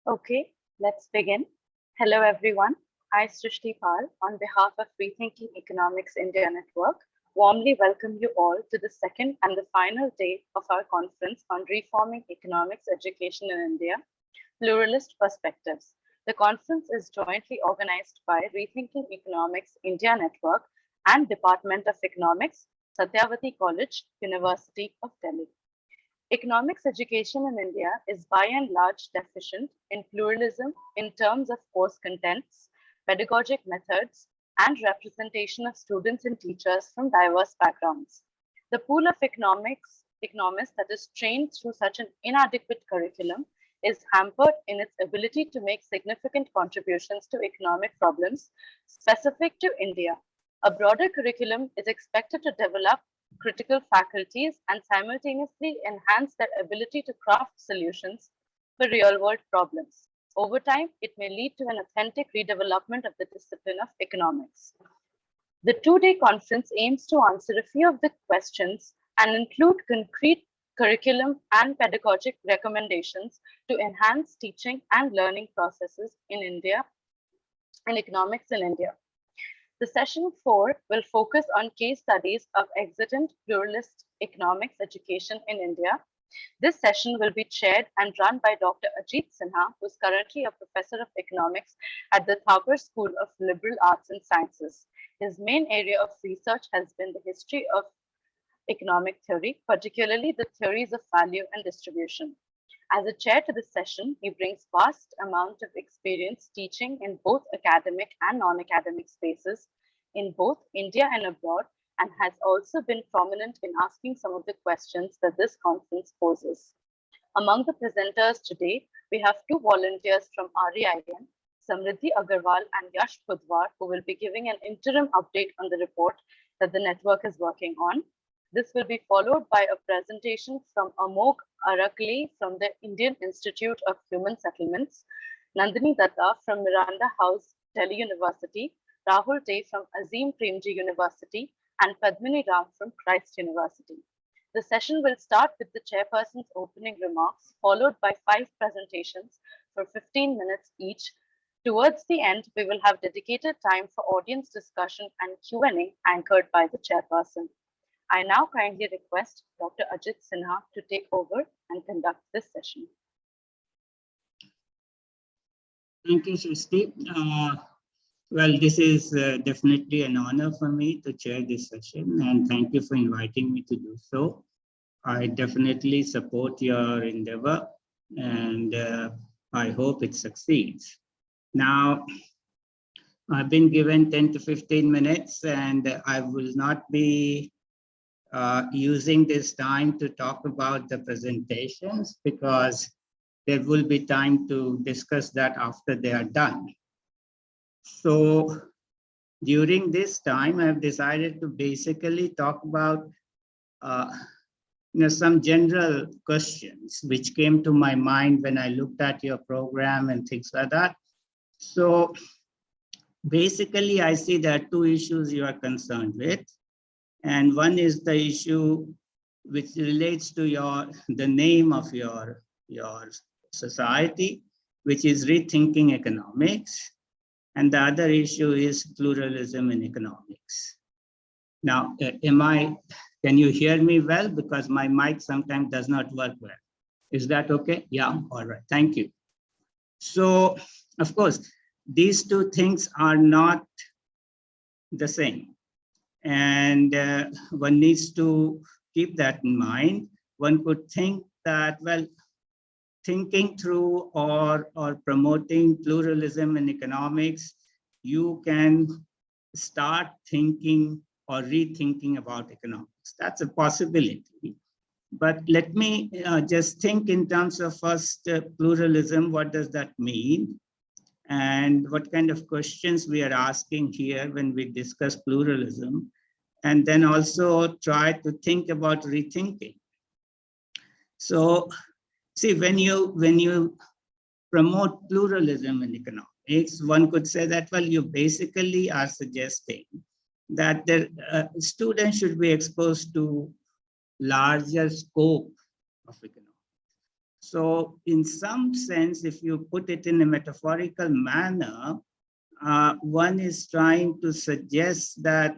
Okay, let's begin. Hello, everyone. I, Srishti Pal, on behalf of Rethinking Economics India Network, warmly welcome you all to the second and the final day of our conference on reforming economics education in India, Pluralist Perspectives. The conference is jointly organized by Rethinking Economics India Network and Department of Economics, Satyavati College, University of Delhi. Economics education in India is by and large deficient in pluralism in terms of course contents, pedagogic methods, and representation of students and teachers from diverse backgrounds. The pool of economists that is trained through such an inadequate curriculum is hampered in its ability to make significant contributions to economic problems specific to India. A broader curriculum is expected to develop critical faculties and simultaneously enhance their ability to craft solutions for real world problems. Over time, it may lead to an authentic redevelopment of the discipline of economics. The 2 day conference aims to answer a few of the questions and include concrete curriculum and pedagogic recommendations to enhance teaching and learning processes in India and economics in India. The session 4 will focus on case studies of extant pluralist economics education in India. This session will be chaired and run by Dr. Ajit Sinha, who is currently a professor of economics at the Thapar School of Liberal Arts and Sciences. His main area of research has been the history of economic theory, particularly the theories of value and distribution. As a chair to this session, he brings vast amount of experience teaching in both academic and non-academic spaces in both India and abroad, and has also been prominent in asking some of the questions that this conference poses. Among the presenters today, we have two volunteers from REIN, Samriddhi Agarwal and Yash Pudwar, who will be giving an interim update on the report that the network is working on. This will be followed by a presentation from Amog Arakli from the Indian Institute of Human Settlements, Nandini Datta from Miranda House, Delhi University, Rahul Day from Azim Premji University, and Padmini Ram from Christ University. The session will start with the chairperson's opening remarks, followed by 5 presentations for 15 minutes each. Towards the end, we will have dedicated time for audience discussion and Q&A anchored by the chairperson. I now kindly request Dr. Ajit Sinha to take over and conduct this session. Thank you, Srishti. Well, this is definitely an honor for me to chair this session, and thank you for inviting me to do so. I definitely support your endeavor, and I hope it succeeds. Now, I've been given 10 to 15 minutes, and I will not be using this time to talk about the presentations, because there will be time to discuss that after they are done. So during this time, I've decided to basically talk about some general questions which came to my mind when I looked at your program and things like that. So basically, I see there are 2 issues you are concerned with. And one is the issue which relates to the name of your society, which is Rethinking Economics. And the other issue is pluralism in economics. Now, can you hear me well? Because my mic sometimes does not work well. Is that okay? Yeah, all right, thank you. So, of course, these 2 things are not the same. And one needs to keep that in mind. One could think that, well, thinking through or promoting pluralism in economics, you can start thinking or rethinking about economics. That's a possibility. But let me just think in terms of first pluralism. What does that mean? And what kind of questions we are asking here when we discuss pluralism, and then also try to think about rethinking. So, see, when you promote pluralism in economics, one could say that, well, you basically are suggesting that the students should be exposed to larger scope of economics. So in some sense, if you put it in a metaphorical manner, one is trying to suggest that,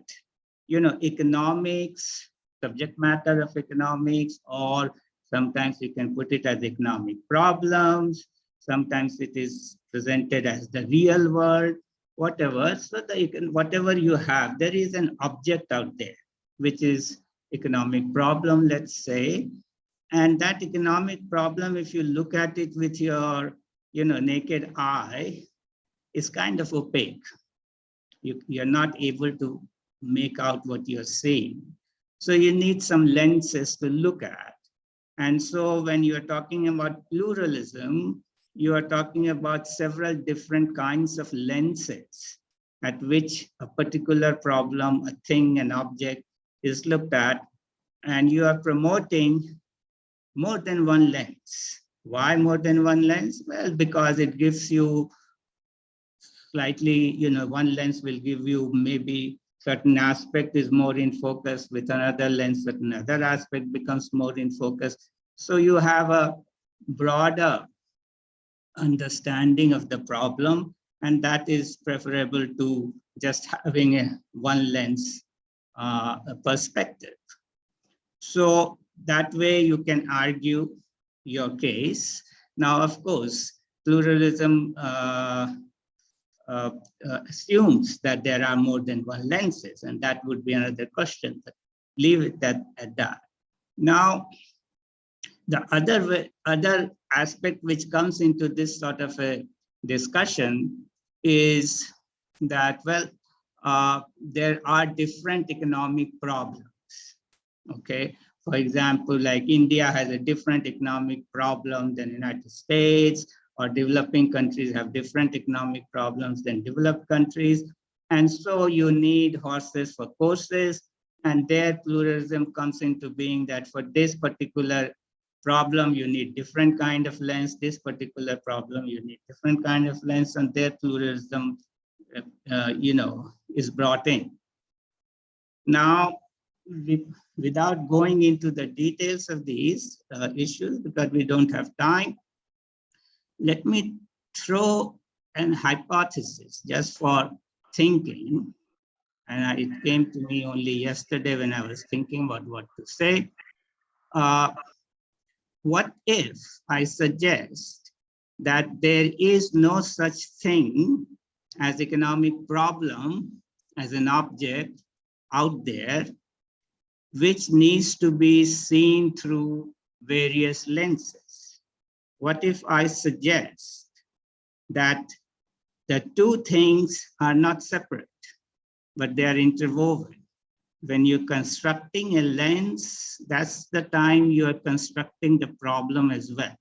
economics, subject matter of economics, or sometimes you can put it as economic problems, sometimes it is presented as the real world, whatever. So whatever you have, there is an object out there, which is economic problem, let's say. And that economic problem, if you look at it with your, naked eye, is kind of opaque. You're not able to make out what you're seeing. So you need some lenses to look at. And so when you're talking about pluralism, you are talking about several different kinds of lenses at which a particular problem, a thing, an object is looked at. And you are promoting more than one lens. Why more than one lens? Well, because it gives you slightly, one lens will give you maybe certain aspect is more in focus, with another lens, certain other aspect becomes more in focus. So you have a broader understanding of the problem, and that is preferable to just having a one lens perspective. So that way you can argue your case. Now, of course, pluralism assumes that there are more than one lenses, and that would be another question, but leave it at that. Now, the other aspect which comes into this sort of a discussion is that, well, there are different economic problems. Okay, for example, like India has a different economic problem than the United States, or developing countries have different economic problems than developed countries. And so you need horses for courses, and their pluralism comes into being that for this particular problem, you need different kind of lens, this particular problem, you need different kind of lens, and their pluralism, is brought in. Now, without going into the details of these issues, because we don't have time, let me throw an hypothesis just for thinking. And it came to me only yesterday when I was thinking about what to say. What if I suggest that there is no such thing as economic problem as an object out there, which needs to be seen through various lenses? What if I suggest that the two things are not separate, but they are interwoven? When you're constructing a lens, that's the time you are constructing the problem as well.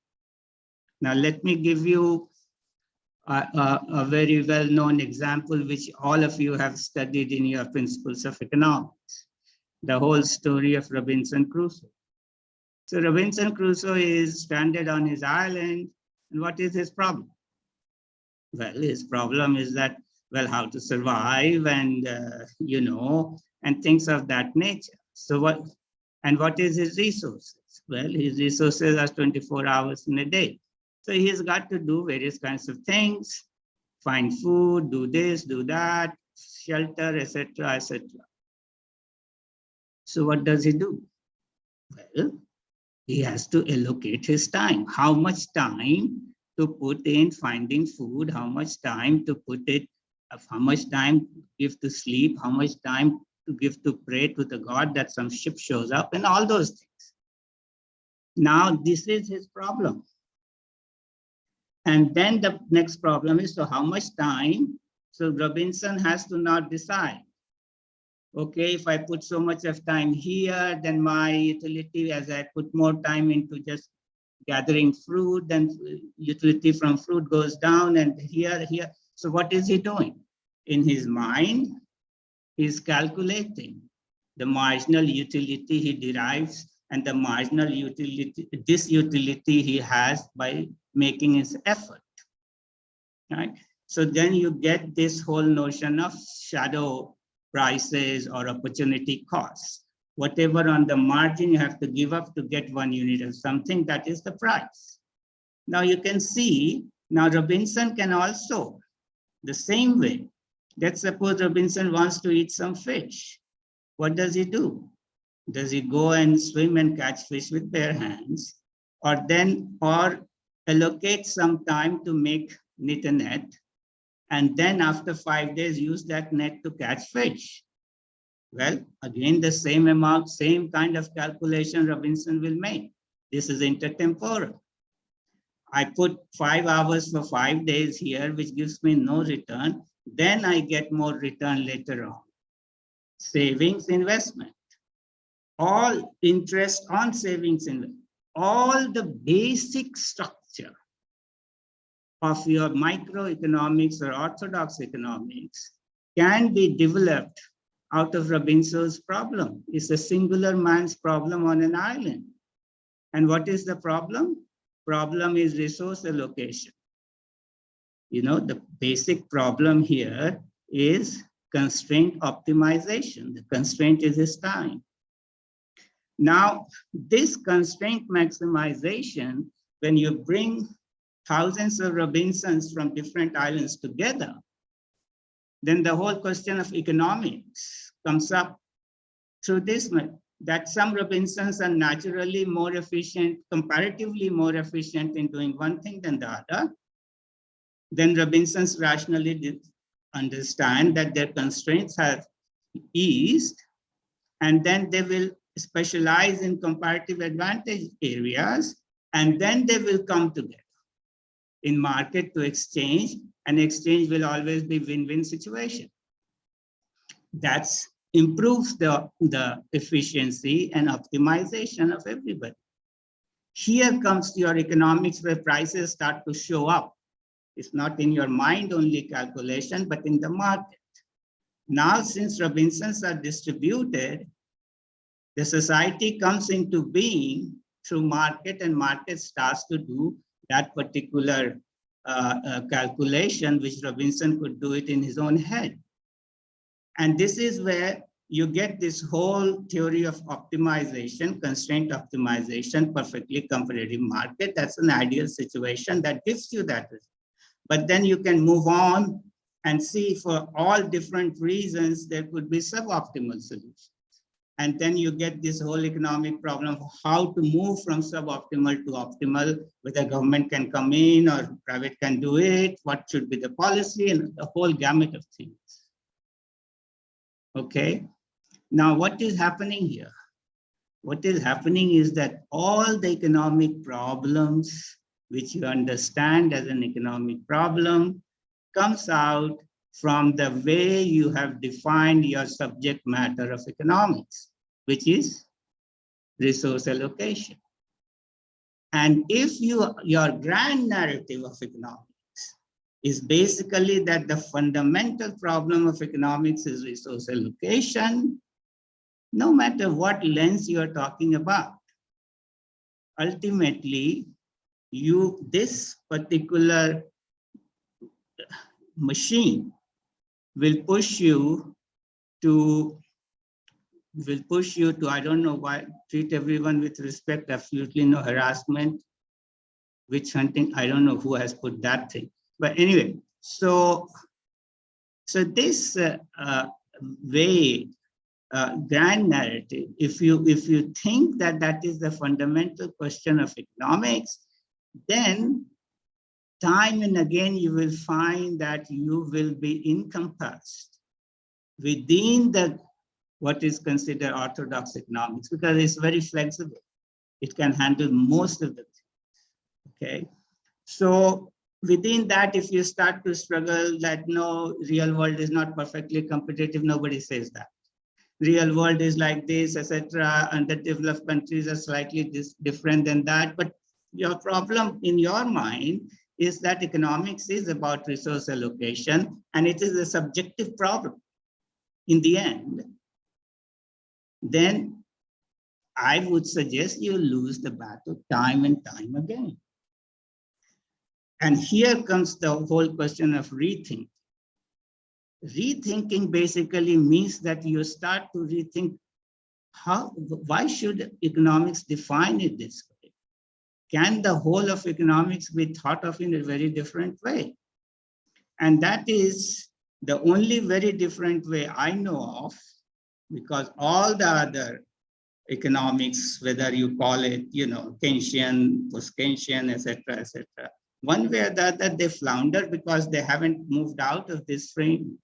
Now, let me give you a very well-known example, which all of you have studied in your principles of economics, the whole story of Robinson Crusoe. So Robinson Crusoe is stranded on his island, and what is his problem? Well, his problem is that, well, how to survive, and and things of that nature. So what is his resources? Well, his resources are 24 hours in a day. So he's got to do various kinds of things, find food, do this, do that, shelter, etc., etc. So what does he do? Well, he has to allocate his time. How much time to put in finding food, how much time to put it, how much time to give to sleep, how much time to give to pray to the God that some ship shows up, and all those things. Now, this is his problem. And then the next problem is, so how much time? So Robinson has to now decide, okay, if I put so much of time here, then my utility, as I put more time into just gathering fruit, then utility from fruit goes down, and here. So what is he doing? In his mind, he's calculating the marginal utility he derives and the marginal utility, disutility he has by making his effort, right? So then you get this whole notion of shadow prices or opportunity costs. Whatever on the margin you have to give up to get 1 unit of something, that is the price. Now you can see, now Robinson can also, the same way, let's suppose Robinson wants to eat some fish. What does he do? Does he go and swim and catch fish with bare hands, or allocate some time to knit a net, and then after 5 days use that net to catch fish? Well, again, the same amount, same kind of calculation Robinson will make. This is intertemporal. I put 5 hours for 5 days here, which gives me no return. Then I get more return later on. Savings investment. All interest on savings investment. All the basic structure of your microeconomics or orthodox economics can be developed out of Robinson's problem. It's a singular man's problem on an island. And what is the problem? Problem is resource allocation. You know, the basic problem here is constraint optimization. The constraint is his time. Now, this constraint maximization, when you bring thousands of Robinsons from different islands together, then the whole question of economics comes up through this, that some Robinsons are naturally more efficient, comparatively more efficient in doing one thing than the other. Then Robinsons rationally understand that their constraints have eased, and then they will specialize in comparative advantage areas, and then they will come together in market to exchange, and exchange will always be win-win situation. That improves the efficiency and optimization of everybody. Here comes your economics where prices start to show up. It's not in your mind only calculation, but in the market. Now, since Robinsons are distributed, the society comes into being through market, and market starts to do that particular calculation, which Robinson could do it in his own head. And this is where you get this whole theory of optimization, constraint optimization, perfectly competitive market. That's an ideal situation that gives you that result. But then you can move on and see for all different reasons, there could be suboptimal solutions. And then you get this whole economic problem of how to move from suboptimal to optimal, whether government can come in or private can do it, what should be the policy, and the whole gamut of things. Okay, now what is happening here? What is happening is that all the economic problems which you understand as an economic problem comes out from the way you have defined your subject matter of economics, which is resource allocation. And if your grand narrative of economics is basically that the fundamental problem of economics is resource allocation, no matter what lens you are talking about, ultimately, this particular machine will push you to, I don't know why, treat everyone with respect, absolutely no harassment, witch hunting, I don't know who has put that thing. But anyway, so this way, grand narrative, if you think that that is the fundamental question of economics, then time and again you will find that you will be encompassed within what is considered orthodox economics, because it's very flexible. It can handle most of the things. Okay, so within that, if you start to struggle that no, real world is not perfectly competitive, nobody says that. Real world is like this, etc. Underdeveloped countries are slightly different than that. But your problem in your mind is that economics is about resource allocation, and it is a subjective problem in the end. Then I would suggest you lose the battle time and time again. And here comes the whole question of rethinking. Rethinking basically means that you start to rethink why should economics define it this way? can the whole of economics be thought of in a very different way? And that is the only very different way I know of, because all the other economics, whether you call it, Keynesian, post-Keynesian, etc., one way or the other, they flounder because they haven't moved out of this frame.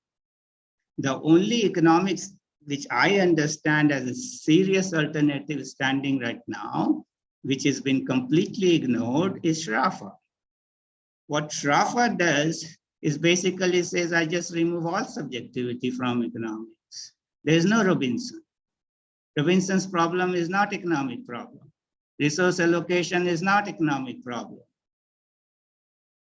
The only economics which I understand as a serious alternative standing right now, which has been completely ignored, is Shrafa. What Shrafa does is basically says, I just remove all subjectivity from economics. There is no Robinson. Robinson's problem is not economic problem. Resource allocation is not economic problem.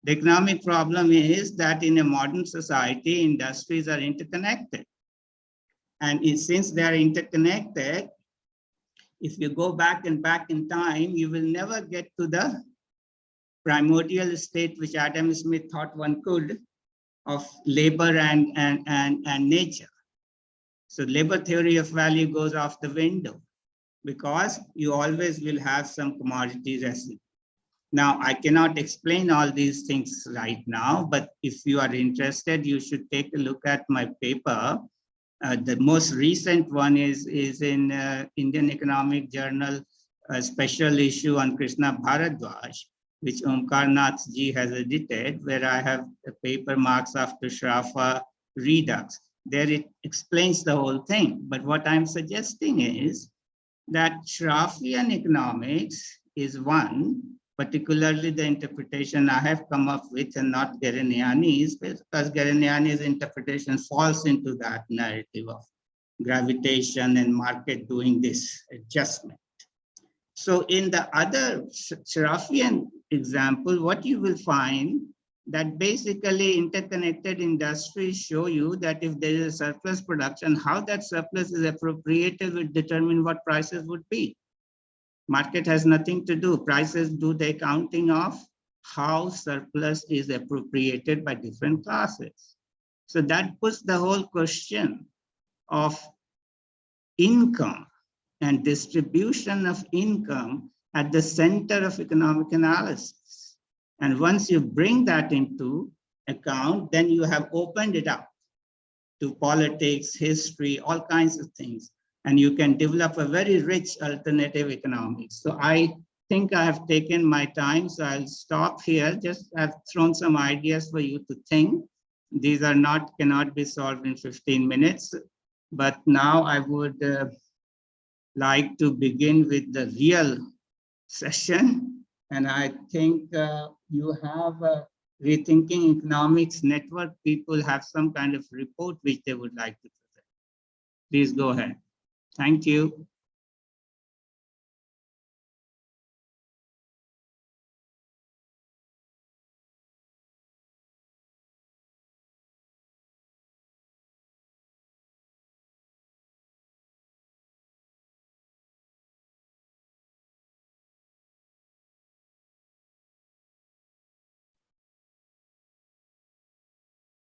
The economic problem is that in a modern society, industries are interconnected. And since they are interconnected, if you go back in time, you will never get to the primordial state which Adam Smith thought one could of labor and nature. So labor theory of value goes off the window because you always will have some commodity residue. Now, I cannot explain all these things right now, but if you are interested, you should take a look at my paper. The most recent one is in Indian Economic Journal, a special issue on Krishna Bharadwaj, which Omkar Nath ji has edited, where I have the paper marks after Shrafa redux. There it explains the whole thing. But what I'm suggesting is that Shrafian economics is one, particularly the interpretation I have come up with and not Ghereniani's, because Ghereniani's interpretation falls into that narrative of gravitation and market doing this adjustment. So in the other Shrafian example, what you will find that basically interconnected industries show you that if there is a surplus production, how that surplus is appropriated will determine what prices would be. Market has nothing to do. Prices do the accounting of how surplus is appropriated by different classes. So that puts the whole question of income and distribution of income at the center of economic analysis. And once you bring that into account, then you have opened it up to politics, history, all kinds of things. And you can develop a very rich alternative economics. So I think I have taken my time, so I'll stop here. Just I've thrown some ideas for you to think. These cannot be solved in 15 minutes. But now I would like to begin with the real session. And I think you have a Rethinking Economics Network. People have some kind of report which they would like to present. Please go ahead. Thank you.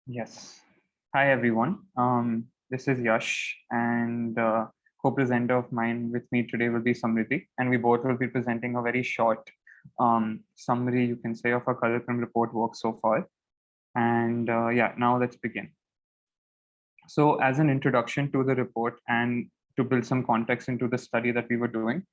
Yes. Hi, everyone. This is Yash, and co-presenter of mine with me today will be Samriddhi, and we both will be presenting a very short summary, you can say, of our curriculum report work so far. And yeah, now let's begin. So as an introduction to the report and to build some context into the study that we were doing,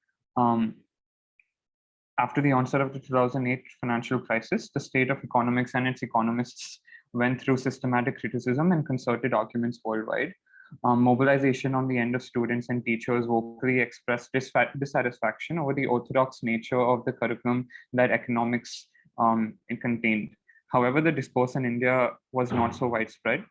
after the onset of the 2008 financial crisis, the state of economics and its economists went through systematic criticism and concerted arguments worldwide. Mobilization on the end of students and teachers vocally expressed dissatisfaction over the orthodox nature of the curriculum that economics it contained. However, the discourse in India was not so widespread.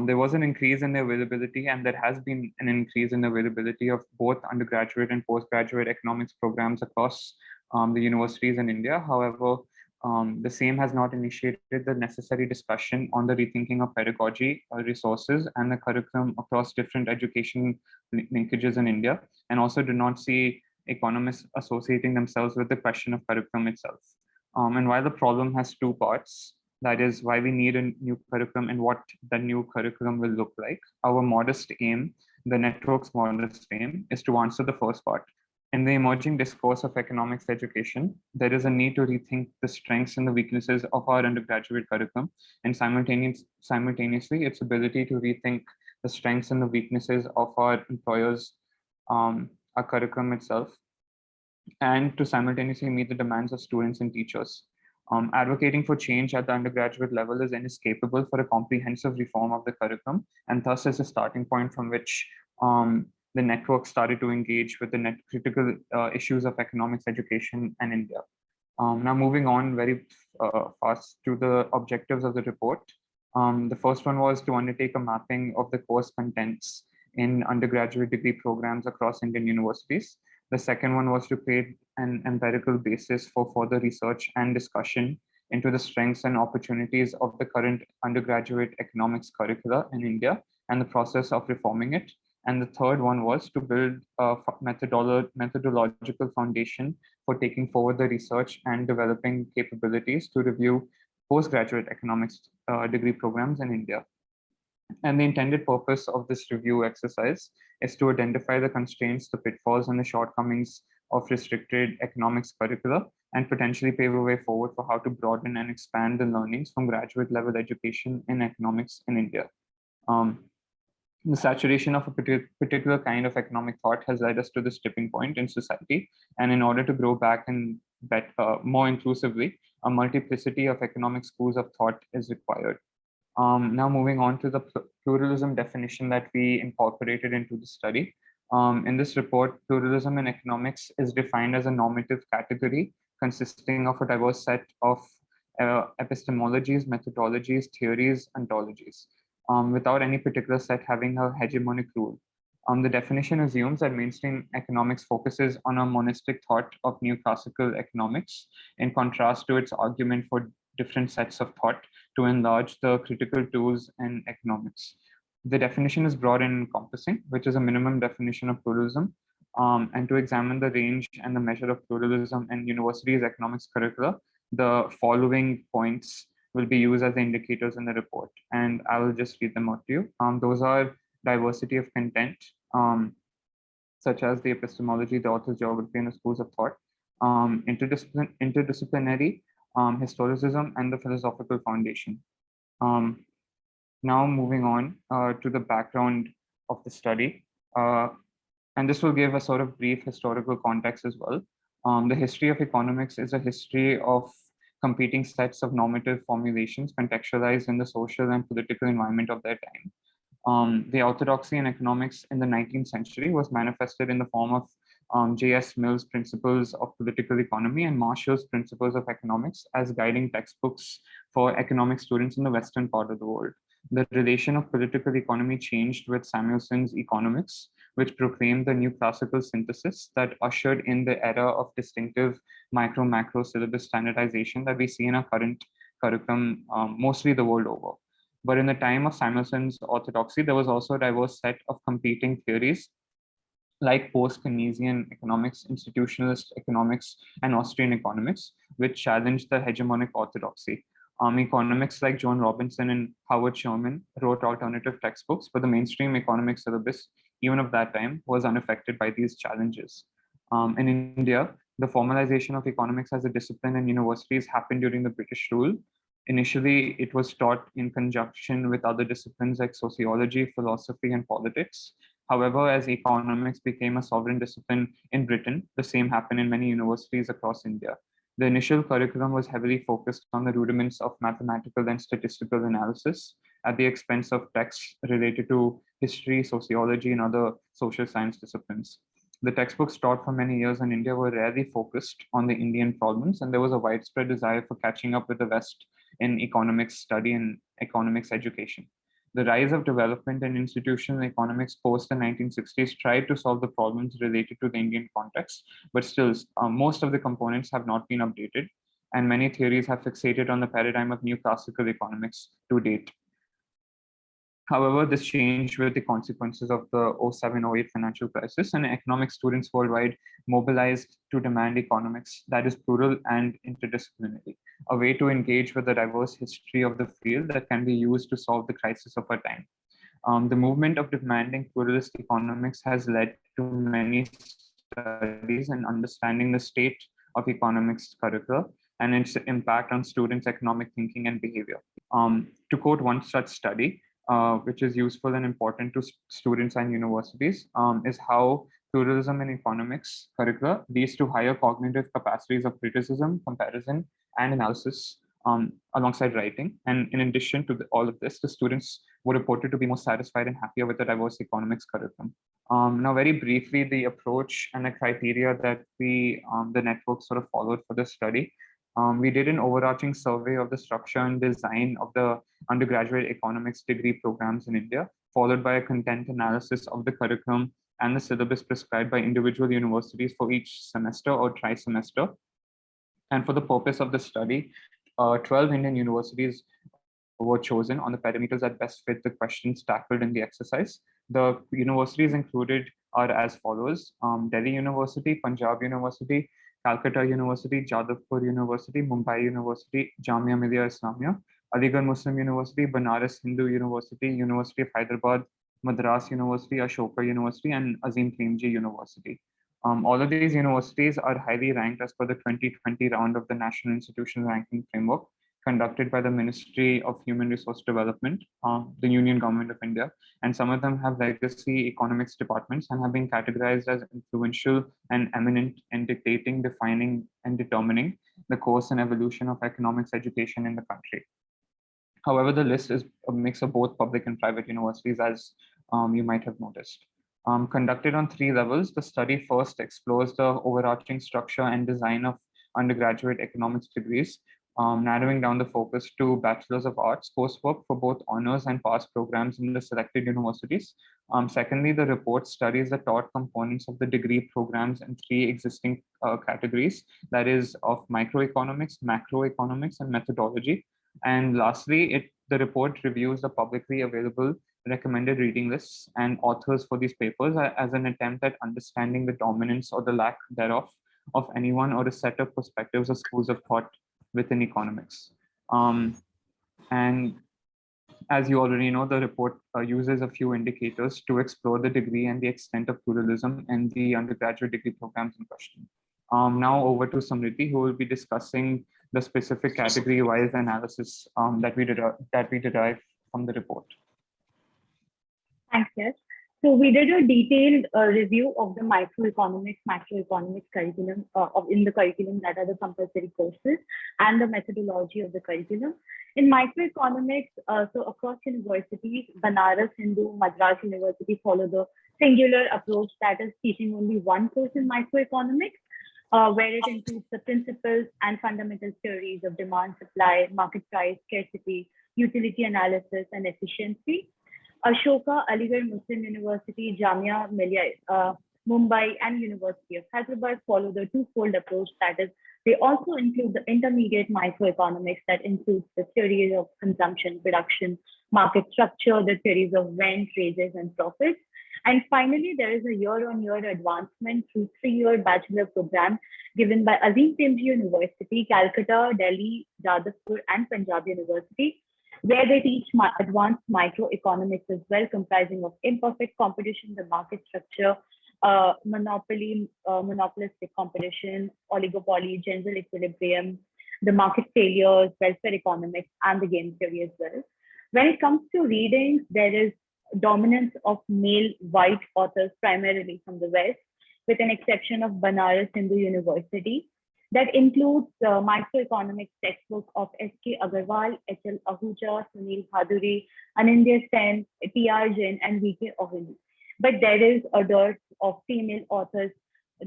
There was an increase in the availability, and there has been an increase in the availability of both undergraduate and postgraduate economics programs across the universities in India. However, the same has not initiated the necessary discussion on the rethinking of pedagogy, resources, and the curriculum across different education linkages in India, and also do not see economists associating themselves with the question of curriculum itself. And while the problem has two parts, that is why we need a new curriculum and what the new curriculum will look like, our modest aim, the network's modest aim, is to answer the first part In the emerging discourse of economics education, there is a need to rethink the strengths and the weaknesses of our undergraduate curriculum, and simultaneously its ability to rethink the strengths and the weaknesses of our employers, our curriculum itself, and to simultaneously meet the demands of students and teachers. Advocating for change at the undergraduate level is inescapable for a comprehensive reform of the curriculum, and thus is a starting point from which the network started to engage with the critical issues of economics education in India. Now moving on very fast to the objectives of the report. The first one was to undertake a mapping of the course contents in undergraduate degree programs across Indian universities. The second one was to create an empirical basis for further research and discussion into the strengths and opportunities of the current undergraduate economics curricula in India and the process of reforming it. And the third one was to build a methodological foundation for taking forward the research and developing capabilities to review postgraduate economics degree programs in India. And the intended purpose of this review exercise is to identify the constraints, the pitfalls, and the shortcomings of restricted economics curricula and potentially pave a way forward for how to broaden and expand the learnings from graduate level education in economics in India. The saturation of a particular kind of economic thought has led us to this tipping point in society. And in order to grow back and more inclusively, a multiplicity of economic schools of thought is required. Now moving on to the pluralism definition that we incorporated into the study. In this report, pluralism in economics is defined as a normative category consisting of a diverse set of epistemologies, methodologies, theories, ontologies, without any particular set having a hegemonic rule. The definition assumes that mainstream economics focuses on a monistic thought of neoclassical economics, in contrast to its argument for different sets of thought to enlarge the critical tools in economics. The definition is broad and encompassing, which is a minimum definition of pluralism. And to examine the range and the measure of pluralism in universities' economics curricula, the following points will be used as the indicators in the report. And I will just read them out to you. Those are diversity of content, such as the epistemology, the author's geography, and the schools of thought, interdisciplinary, historicism, and the philosophical foundation. Now moving on to the background of the study. And this will give a sort of brief historical context as well. The history of economics is a history of competing sets of normative formulations contextualized in the social and political environment of their time. The orthodoxy in economics in the 19th century was manifested in the form of J.S. Mill's Principles of Political Economy and Marshall's Principles of Economics as guiding textbooks for economic students in the Western part of the world. The relation of political economy changed with Samuelson's Economics, which proclaimed the new classical synthesis that ushered in the era of distinctive micro-macro syllabus standardization that we see in our current curriculum, mostly the world over. But in the time of Samuelson's orthodoxy, there was also a diverse set of competing theories like post-Keynesian economics, institutionalist economics, and Austrian economics, which challenged the hegemonic orthodoxy. Economics like Joan Robinson and Howard Sherman wrote alternative textbooks, but the mainstream economic syllabus, even of that time, was unaffected by these challenges. In India, the formalization of economics as a discipline in universities happened during the British rule. Initially, it was taught in conjunction with other disciplines like sociology, philosophy, and politics. However, as economics became a sovereign discipline in Britain, the same happened in many universities across India. The initial curriculum was heavily focused on the rudiments of mathematical and statistical analysis at the expense of texts related to history, sociology, and other social science disciplines. The textbooks taught for many years in India were rarely focused on the Indian problems, and there was a widespread desire for catching up with the West in economics study and economics education. The rise of development in institutional economics post the 1960s tried to solve the problems related to the Indian context, but still, most of the components have not been updated, and many theories have fixated on the paradigm of new classical economics to date. However, this changed with the consequences of the 07-08 financial crisis, and economic students worldwide mobilized to demand economics that is plural and interdisciplinary, a way to engage with the diverse history of the field that can be used to solve the crisis of our time. The movement of demanding pluralist economics has led to many studies and understanding the state of economics curricula and its impact on students' economic thinking and behavior. To quote one such study, which is useful and important to students and universities, is how pluralism in economics curricula leads to higher cognitive capacities of criticism, comparison, and analysis alongside writing. And in addition to all of this, the students were reported to be more satisfied and happier with the diverse economics curriculum. Now, very briefly, the approach and the criteria that the network sort of followed for the study. We did an overarching survey of the structure and design of the undergraduate economics degree programs in India, followed by a content analysis of the curriculum and the syllabus prescribed by individual universities for each semester or trimester. And for the purpose of the study, 12 Indian universities were chosen on the parameters that best fit the questions tackled in the exercise. The universities included are as follows: Delhi University, Punjab University, Calcutta University, Jadavpur University, Mumbai University, Jamia Millia Islamia, Aligarh Muslim University, Banaras Hindu University, University of Hyderabad, Madras University, Ashoka University, and Azim Premji University. All of these universities are highly ranked as per the 2020 round of the National Institutional Ranking Framework conducted by the Ministry of Human Resource Development, the Union Government of India, and some of them have legacy economics departments and have been categorized as influential and eminent in dictating, defining, and determining the course and evolution of economics education in the country. However, the list is a mix of both public and private universities, as you might have noticed. Conducted on 3 levels, the study first explores the overarching structure and design of undergraduate economics degrees, narrowing down the focus to Bachelors of Arts coursework for both honors and pass programs in the selected universities. Secondly, the report studies the taught components of the degree programs in 3 existing categories, that is of microeconomics, macroeconomics, and methodology. And lastly, the report reviews the publicly available recommended reading lists and authors for these papers as an attempt at understanding the dominance or the lack thereof of anyone or a set of perspectives or schools of thought within economics. And as you already know, the report uses a few indicators to explore the degree and the extent of pluralism in the undergraduate degree programs in question. Now over to Samriti, who will be discussing the specific category-wise analysis that we derived from the report. Thanks, yes. So we did a detailed review of the macroeconomics curriculum in the curriculum that are the compulsory courses and the methodology of the curriculum. In microeconomics, so across universities, Banaras Hindu, Madras University follow the singular approach that is teaching only one course in microeconomics, where it includes the principles and fundamental theories of demand, supply, market price, scarcity, utility analysis, and efficiency. Ashoka, Aligarh Muslim University, Jamia Millia, Mumbai, and University of Hyderabad follow the twofold approach. That is, they also include the intermediate microeconomics that includes the theories of consumption, production, market structure, the theories of rent, wages, and profits. And finally, there is a year-on-year advancement through 3-year bachelor program given by Azim Premji University, Calcutta, Delhi, Jadavpur, and Punjab University, where they teach advanced microeconomics as well, comprising of imperfect competition, the market structure, monopolistic competition, oligopoly, general equilibrium, the market failures, welfare economics, and the game theory as well. When it comes to readings, there is dominance of male white authors, primarily from the West, with an exception of Banaras Hindu University. That includes the microeconomics textbook of S.K. Agarwal, H.L. Ahuja, Sunil Bhaduri, Anindya Sen, T.R. Jain, and V.K. Ohini. But there is a dearth of female authors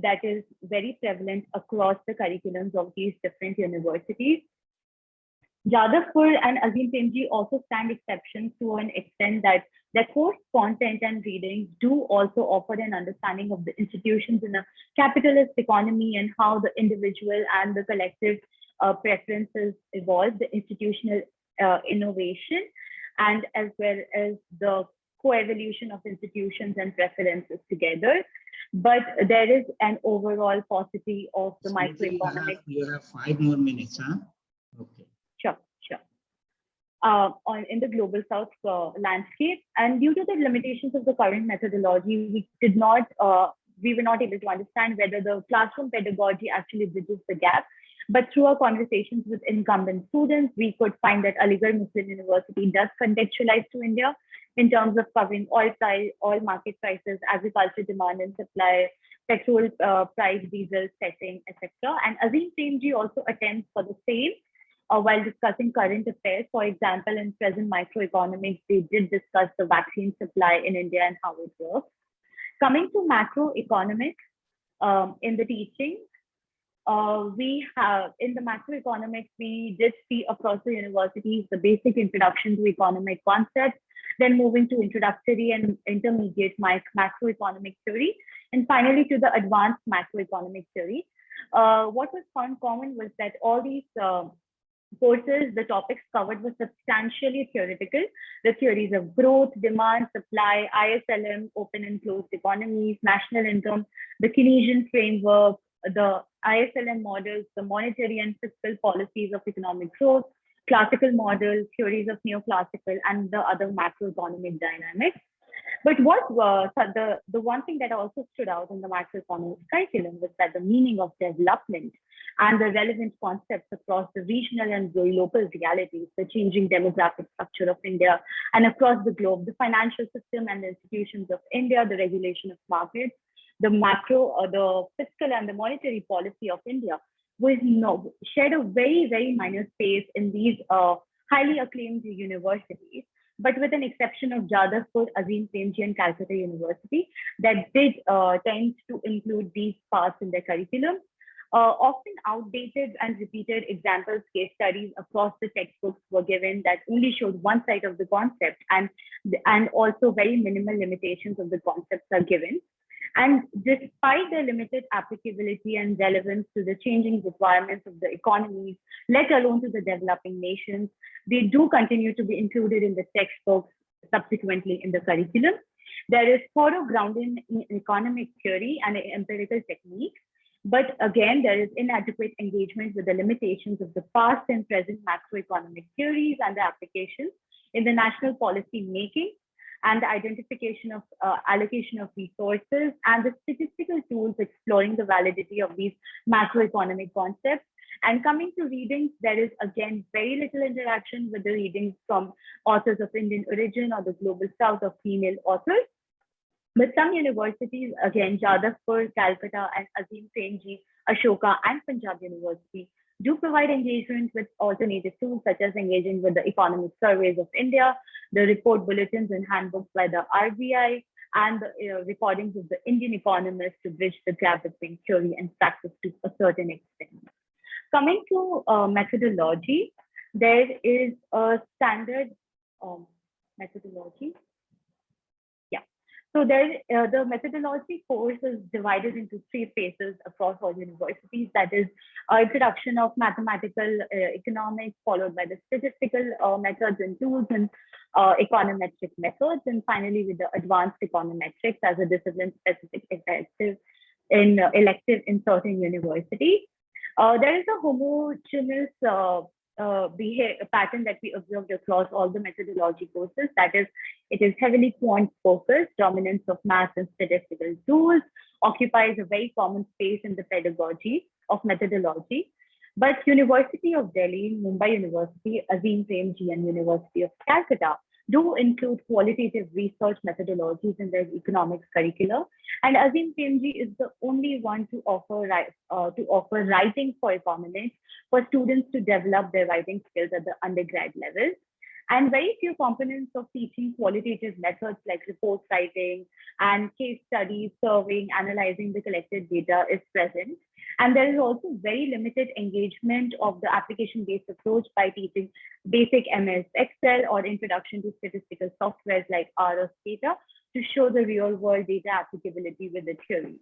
that is very prevalent across the curriculums of these different universities. Jadavpur and Azim Premji also stand exceptions to an extent that their course content and readings do also offer an understanding of the institutions in a capitalist economy and how the individual and the collective preferences evolve, the institutional innovation, and as well as the co-evolution of institutions and preferences together. But there is an overall paucity of the microeconomics. You have 5 more minutes, huh? Okay. Sure. In the global south landscape, and due to the limitations of the current methodology, we did not we were not able to understand whether the classroom pedagogy actually bridges the gap. But through our conversations with incumbent students, we could find that Aligarh Muslim University does contextualize to India in terms of covering oil price, oil market prices, agriculture demand and supply, petrol price, diesel setting, etc. And Azim Premji also attends for the same while discussing current affairs. For example, in present microeconomics, they did discuss the vaccine supply in India and how it works. Coming to macroeconomics in the teaching, we have in the macroeconomics, we did see across the universities the basic introduction to economic concepts, then moving to introductory and intermediate macroeconomic theory, and finally to the advanced macroeconomic theory. What was found common was that all these courses, the topics covered were substantially theoretical. The theories of growth, demand, supply, ISLM, open and closed economies, national income, the Keynesian framework, the ISLM models, the monetary and fiscal policies of economic growth, classical models, theories of neoclassical, and the other macroeconomic dynamics. But what the one thing that also stood out in the macroeconomics curriculum was that the meaning of development and the relevant concepts across the regional and local realities, the changing demographic structure of India and across the globe, the financial system and the institutions of India, the regulation of markets, the the fiscal and the monetary policy of India was shared a very, very minor space in these highly acclaimed universities. But with an exception of Jadavpur, Azim Premji, and Calcutta University, that did tend to include these parts in their curriculum. Often outdated and repeated examples, case studies across the textbooks were given that only showed one side of the concept, and also very minimal limitations of the concepts are given. And despite their limited applicability and relevance to the changing requirements of the economies, let alone to the developing nations, they do continue to be included in the textbooks, subsequently in the curriculum. There is thorough grounding in economic theory and empirical techniques, but again, there is inadequate engagement with the limitations of the past and present macroeconomic theories and the applications in the national policy making, and the identification of allocation of resources and the statistical tools exploring the validity of these macroeconomic concepts. And coming to readings, there is again very little interaction with the readings from authors of Indian origin or the global south of female authors. But some universities, again, Jadavpur, Calcutta, and Azim Premji, Ashoka, and Punjab University do provide engagement with alternative tools, such as engaging with the economic surveys of India, the report bulletins and handbooks by the RBI, and the recordings of the Indian economists to bridge the gap between theory and practice to a certain extent. Coming to methodology, there is a standard methodology. So the methodology course is divided into 3 phases across all universities. That is introduction of mathematical economics, followed by the statistical methods and tools, and econometric methods, and finally with the advanced econometrics as a discipline-specific elective in certain universities. There is a homogeneous pattern that we observed across all the methodology courses. That is, it is heavily quant focused, dominance of math and statistical tools, occupies a very common space in the pedagogy of methodology. But University of Delhi, Mumbai University, Azim Premji, and University of Calcutta do include qualitative research methodologies in their economics curricula. And Azim Premji is the only one to offer writing for economics for students to develop their writing skills at the undergrad level. And very few components of teaching qualitative methods like report writing and case studies, surveying, analyzing the collected data is present. And there is also very limited engagement of the application-based approach by teaching basic MS Excel or introduction to statistical softwares like R or Stata to show the real-world data applicability with the theory.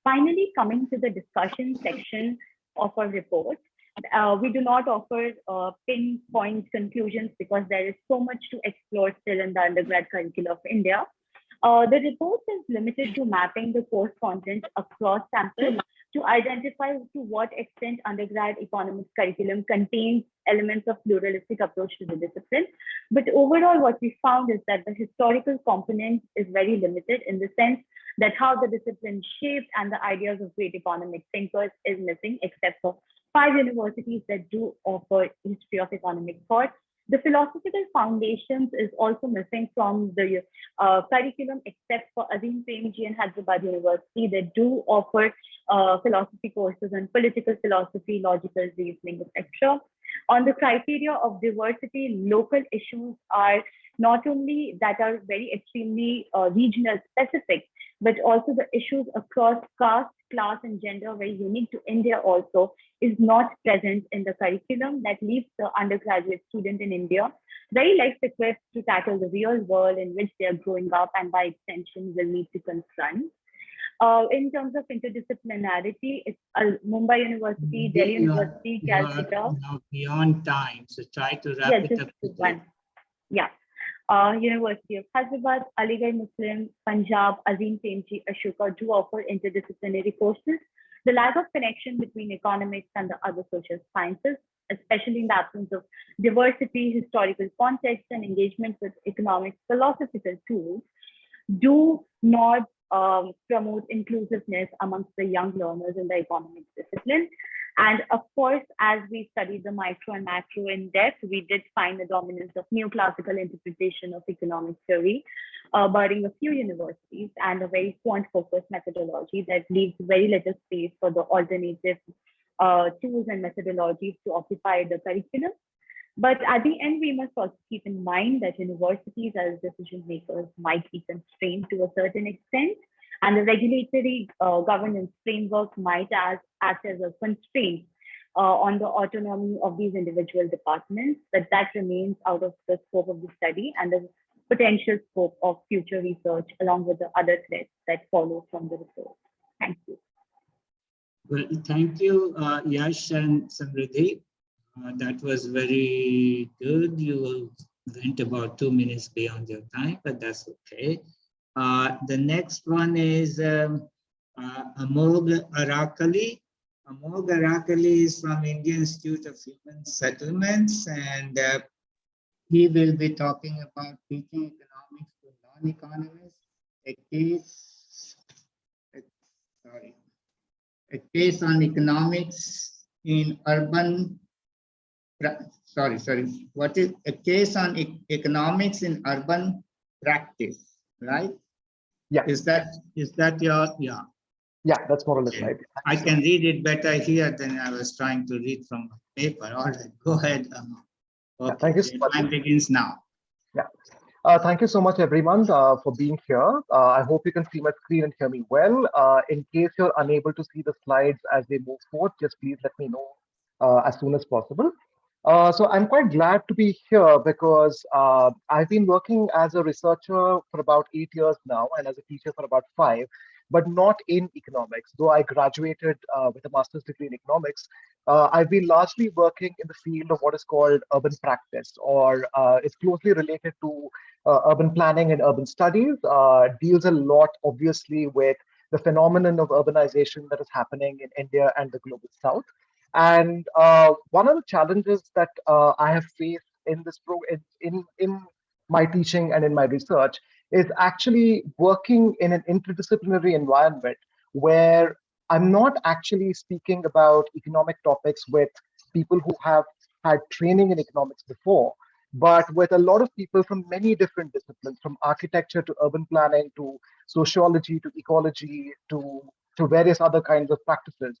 Finally, coming to the discussion section of our report, we do not offer pinpoint conclusions because there is so much to explore still in the undergrad curricula of India. The report is limited to mapping the course content across samples to identify to what extent undergrad economics curriculum contains elements of pluralistic approach to the discipline. But overall, what we found is that the historical component is very limited in the sense that how the discipline shaped and the ideas of great economic thinkers is missing, except for 5 universities that do offer history of economic thought. The philosophical foundations is also missing from the curriculum, except for Azim Premji and Hyderabad University that do offer philosophy courses on political philosophy, logical reasoning, etc. On the criteria of diversity, local issues are not only that are very extremely regional specific, but also the issues across caste, class, and gender, very unique to India also, is not present in the curriculum. That leaves the undergraduate student in India very less equipped to tackle the real world in which they are growing up and by extension will need to confront. In terms of interdisciplinarity, it's Mumbai University, Delhi University, You are Calcutta. now beyond time, so try to wrap Yes, it just up quickly. one. Yeah. University of Hyderabad, Aligarh Muslim, Punjab, Azim Premji, Ashoka do offer interdisciplinary courses. The lack of connection between economics and the other social sciences, especially in the absence of diversity, historical context, and engagement with economic philosophical tools, do not promote inclusiveness amongst the young learners in the economics discipline. And of course, as we studied the micro and macro in depth, we did find the dominance of neoclassical interpretation of economic theory, barring a few universities, and a very quant-focused methodology that leaves very little space for the alternative tools and methodologies to occupy the curriculum. But at the end, we must also keep in mind that universities as decision makers might be constrained to a certain extent, and the regulatory governance framework might act as a constraint on the autonomy of these individual departments, but that remains out of the scope of the study and the potential scope of future research, along with the other threats that follow from the report. Thank you. Well, thank you, Yash and Samriddhi. That was very good. You went about 2 minutes beyond your time, but that's okay. The next one is Amog Arakali. Amog Arakali is from Indian Institute of Human Settlements, and he will be talking about teaching economics to non-economists, a case on economics in urban. What is a case on economics in urban practice, right? Yeah. Is that your, yeah? Yeah, that's more or less Okay. right. I can read it better here than I was trying to read from the paper. All right, go ahead. Okay, Yeah, thank you so much. Time begins now. Yeah. Thank you so much, everyone, for being here. I hope you can see my screen and hear me well. In case you're unable to see the slides as they move forward, just please let me know as soon as possible. So I'm quite glad to be here because I've been working as a researcher for about 8 years now and as a teacher for about 5, but not in economics. Though I graduated with a master's degree in economics, I've been largely working in the field of what is called urban practice, or it's closely related to urban planning and urban studies, deals a lot, obviously, with the phenomenon of urbanization that is happening in India and the global south. And one of the challenges that I have faced in this in my teaching and in my research is actually working in an interdisciplinary environment where I'm not actually speaking about economic topics with people who have had training in economics before, but with a lot of people from many different disciplines, from architecture to urban planning to sociology to ecology to various other kinds of practices,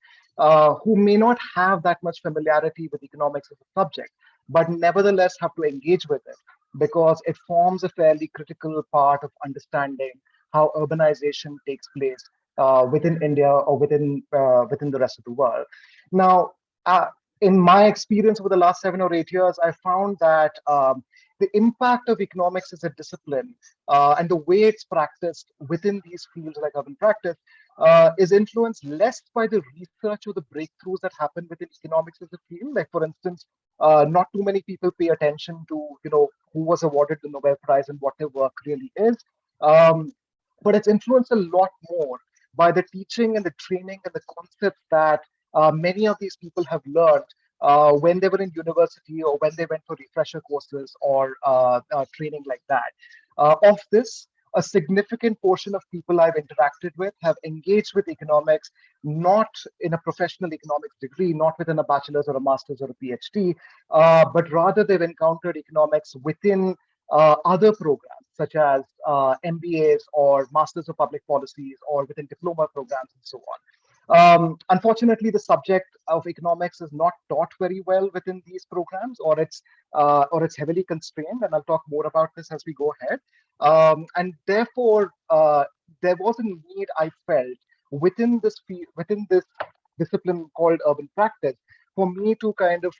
who may not have that much familiarity with economics as a subject, but nevertheless have to engage with it because it forms a fairly critical part of understanding how urbanization takes place within India or within the rest of the world. Now, in my experience over the last 7 or 8 years, I found that the impact of economics as a discipline and the way it's practiced within these fields like urban practice is influenced less by the research or the breakthroughs that happen within economics as a field. Like, for instance, not too many people pay attention to, who was awarded the Nobel Prize and what their work really is. But it's influenced a lot more by the teaching and the training and the concepts that many of these people have learned when they were in university or when they went for refresher courses or training like that. Of this, a significant portion of people I've interacted with have engaged with economics, not in a professional economics degree, not within a bachelor's or a master's or a PhD, but rather they've encountered economics within other programs, such as MBAs or Masters of Public Policies, or within diploma programs and so on. Unfortunately, the subject of economics is not taught very well within these programs, or it's heavily constrained, and I'll talk more about this as we go ahead. And therefore, there was a need I felt within this discipline called urban practice for me to kind of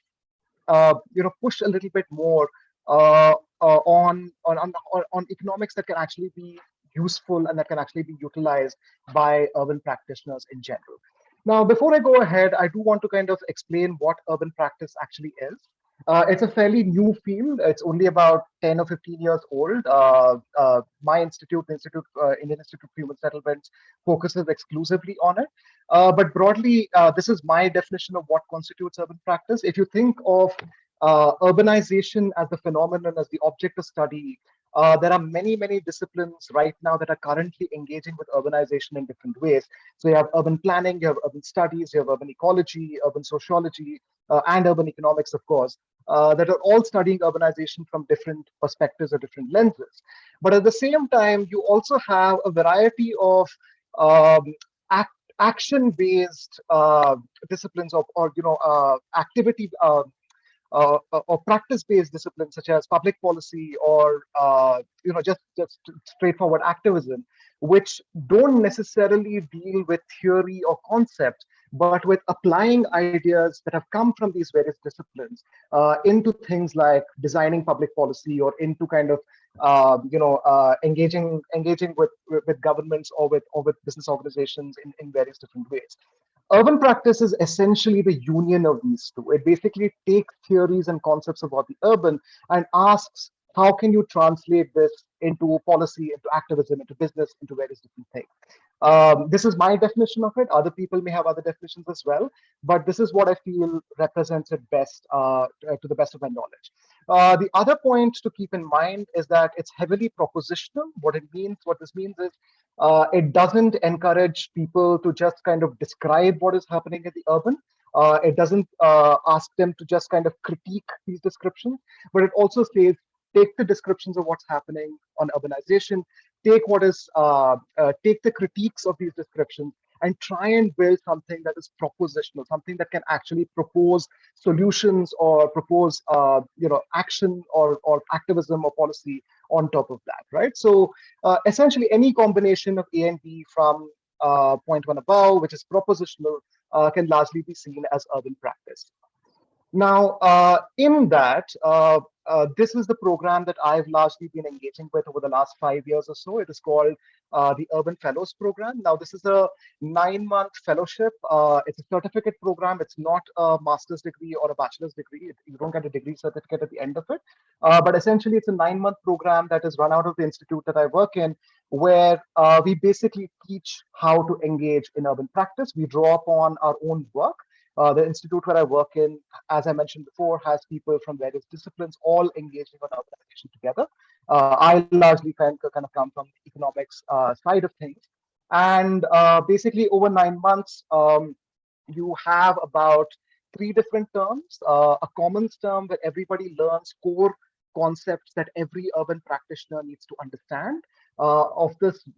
push a little bit more on economics that can actually be useful and that can actually be utilized by urban practitioners in general. Now, before I go ahead, I do want to kind of explain what urban practice actually is. It's a fairly new field. It's only about 10 or 15 years old. My institute, the Indian Institute of Human Settlements, focuses exclusively on it. But broadly, this is my definition of what constitutes urban practice. If you think of urbanization as the phenomenon, as the object of study, there are many, many disciplines right now that are currently engaging with urbanization in different ways. So you have urban planning, you have urban studies, you have urban ecology, urban sociology, and urban economics, of course, that are all studying urbanization from different perspectives or different lenses. But at the same time, you also have a variety of action-based disciplines or activity or practice-based disciplines such as public policy or just straightforward activism, which don't necessarily deal with theory or concept, but with applying ideas that have come from these various disciplines into things like designing public policy, or into kind of engaging with governments or with business organizations in various different ways. Urban practice is essentially the union of these two. It basically takes theories and concepts about the urban and asks, how can you translate this into policy, into activism, into business, into various different things? This is my definition of it. Other people may have other definitions as well, but this is what I feel represents it best, to the best of my knowledge. The other point to keep in mind is that it's heavily propositional. What this means is it doesn't encourage people to just kind of describe what is happening in the urban. It doesn't ask them to just kind of critique these descriptions, but it also says, take the descriptions of what's happening on urbanization, take take the critiques of these descriptions, and try and build something that is propositional, something that can actually propose solutions or propose action or activism or policy on top of that, right? So essentially any combination of A and B from point one above, which is propositional, can largely be seen as urban practice. Now, in that, this is the program that I've largely been engaging with over the last 5 years or so. It is called the Urban Fellows Program. Now, this is a 9-month fellowship. It's a certificate program. It's not a master's degree or a bachelor's degree. You don't get a degree certificate at the end of it. But essentially, it's a 9-month program that is run out of the institute that I work in, where we basically teach how to engage in urban practice. We draw upon our own work. The institute where I work in, as I mentioned before, has people from various disciplines all engaging on urbanization together. I largely kind of come from the economics side of things. And basically over 9 months, you have about 3 different terms. A commons term where everybody learns core concepts that every urban practitioner needs to understand.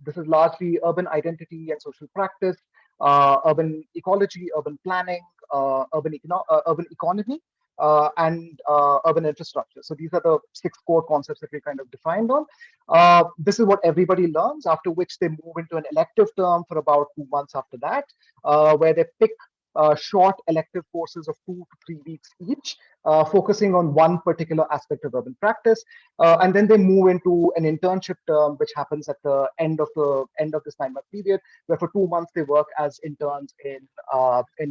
This is largely urban identity and social practice, urban ecology, urban planning, urban economy, and urban infrastructure. So these are the 6 core concepts that we kind of defined on. This is what everybody learns, after which they move into an elective term for about 2 months after that, where they pick short elective courses of 2 to 3 weeks each, focusing on one particular aspect of urban practice, and then they move into an internship term, which happens at the end of this 9-month period, where for 2 months they work as interns in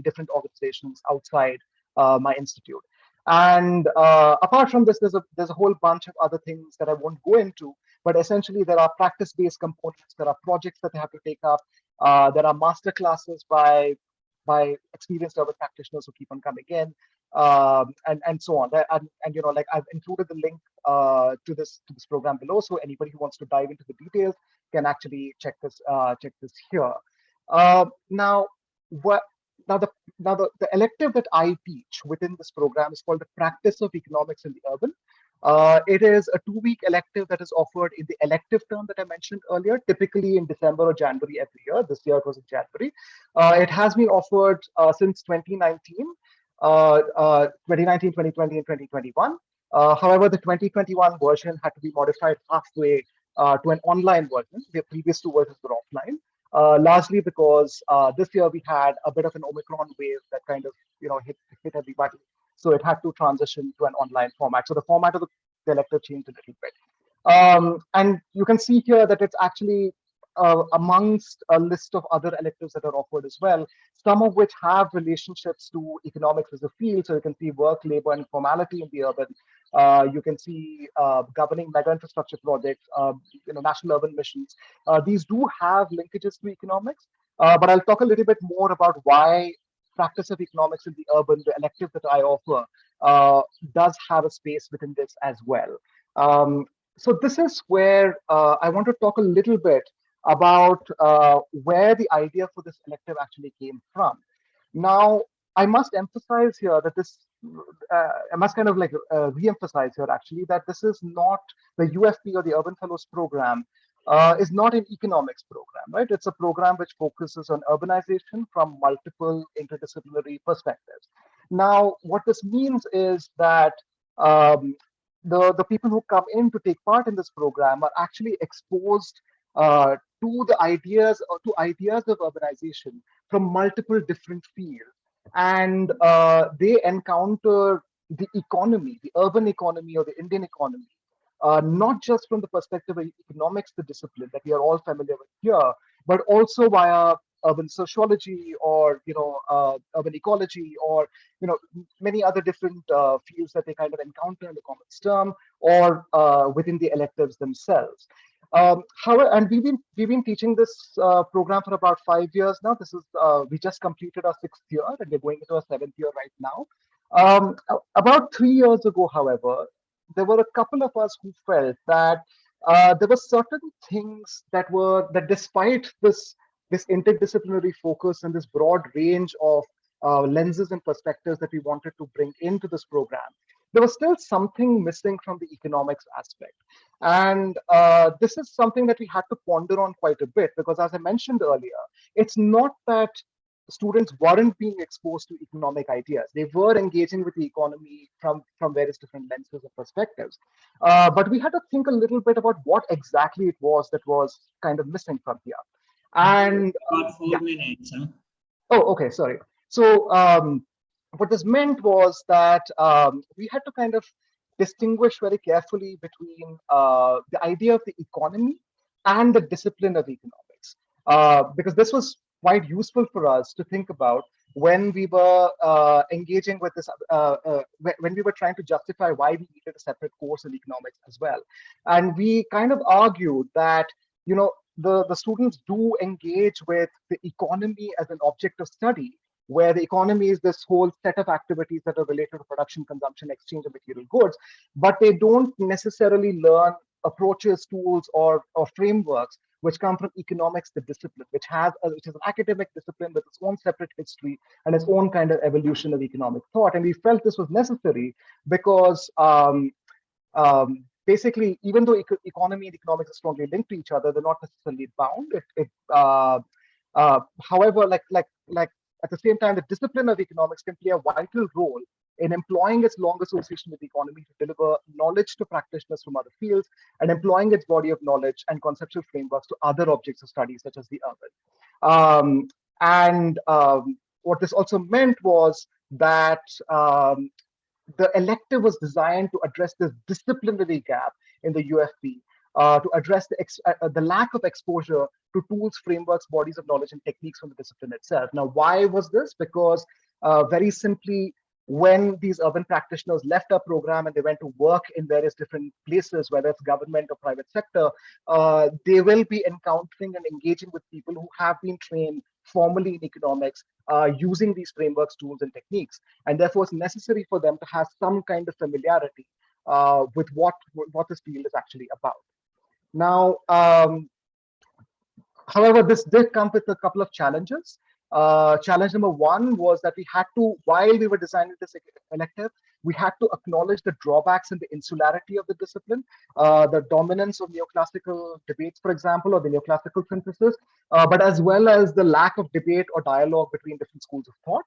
different organizations outside my institute. And apart from this, there's a whole bunch of other things that I won't go into, but essentially there are practice-based components, there are projects that they have to take up, there are master classes by experienced urban practitioners who keep on coming in, and so on. And I've included the link to this program below. So anybody who wants to dive into the details can actually check this here. Now, what now the elective that I teach within this program is called the Practice of Economics in the Urban. It is a 2-week elective that is offered in the elective term that I mentioned earlier, typically in December or January every year. This year it was in January. It has been offered since 2019, 2020, and 2021. However, the 2021 version had to be modified halfway to an online version. The previous 2 versions were offline. Largely because this year we had a bit of an Omicron wave that kind of hit everybody, so it had to transition to an online format. So the format of the elective changed a little bit, and you can see here that it's actually amongst a list of other electives that are offered as well, some of which have relationships to economics as a field. So you can see work, labor, and formality in the urban. You can see governing mega infrastructure projects, national urban missions. These do have linkages to economics, but I'll talk a little bit more about why Practice of Economics in the Urban, the elective that I offer, does have a space within this as well. So this is where I want to talk a little bit about where the idea for this elective actually came from. Now, I must emphasize here that this, I must kind of like re-emphasize here actually that this is not the UFP or the Urban Fellows program is not an economics program, right? It's a program which focuses on urbanization from multiple interdisciplinary perspectives. Now, what this means is that the people who come in to take part in this program are actually exposed to the ideas of urbanization from multiple different fields, and they encounter the economy, the urban economy or the Indian economy, not just from the perspective of economics, the discipline that we are all familiar with here, but also via urban sociology or urban ecology or many other different fields that they kind of encounter in the commons term or within the electives themselves. However, and we've been teaching this program for about 5 years now. This is we just completed our 6th year, and we're going into our 7th year right now. About 3 years ago, however, there were a couple of us who felt that there were certain things that despite this interdisciplinary focus and this broad range of lenses and perspectives that we wanted to bring into this program, there was still something missing from the economics aspect. And this is something that we had to ponder on quite a bit, because as I mentioned earlier, it's not that students weren't being exposed to economic ideas. They were engaging with the economy from various different lenses and perspectives. But we had to think a little bit about what exactly it was that was kind of missing from here. And About 4 minutes, huh? Oh, okay, sorry. So what this meant was that we had to kind of distinguish very carefully between the idea of the economy and the discipline of economics, because this was quite useful for us to think about when we were engaging with this, when we were trying to justify why we needed a separate course in economics as well. And we kind of argued that, the students do engage with the economy as an object of study, where the economy is this whole set of activities that are related to production, consumption, exchange of material goods, but they don't necessarily learn approaches, tools, or frameworks which come from economics, the discipline, which is an academic discipline with its own separate history and its own kind of evolution of economic thought. And we felt this was necessary because basically, even though economy and economics are strongly linked to each other, they're not necessarily bound. However, like at the same time, the discipline of economics can play a vital role in employing its long association with the economy to deliver knowledge to practitioners from other fields and employing its body of knowledge and conceptual frameworks to other objects of study, such as the urban. What this also meant was that the elective was designed to address this disciplinary gap in the UFP, to address the lack of exposure to tools, frameworks, bodies of knowledge, and techniques from the discipline itself. Now, why was this? Because very simply, when these urban practitioners left our program and they went to work in various different places, whether it's government or private sector, they will be encountering and engaging with people who have been trained formally in economics using these frameworks, tools, and techniques. And therefore, it's necessary for them to have some kind of familiarity with what this field is actually about. Now, However, this did come with a couple of challenges. Challenge number one was that we had to, while we were designing this elective, we had to acknowledge the drawbacks and the insularity of the discipline, the dominance of neoclassical debates, for example, or the neoclassical synthesis, but as well as the lack of debate or dialogue between different schools of thought.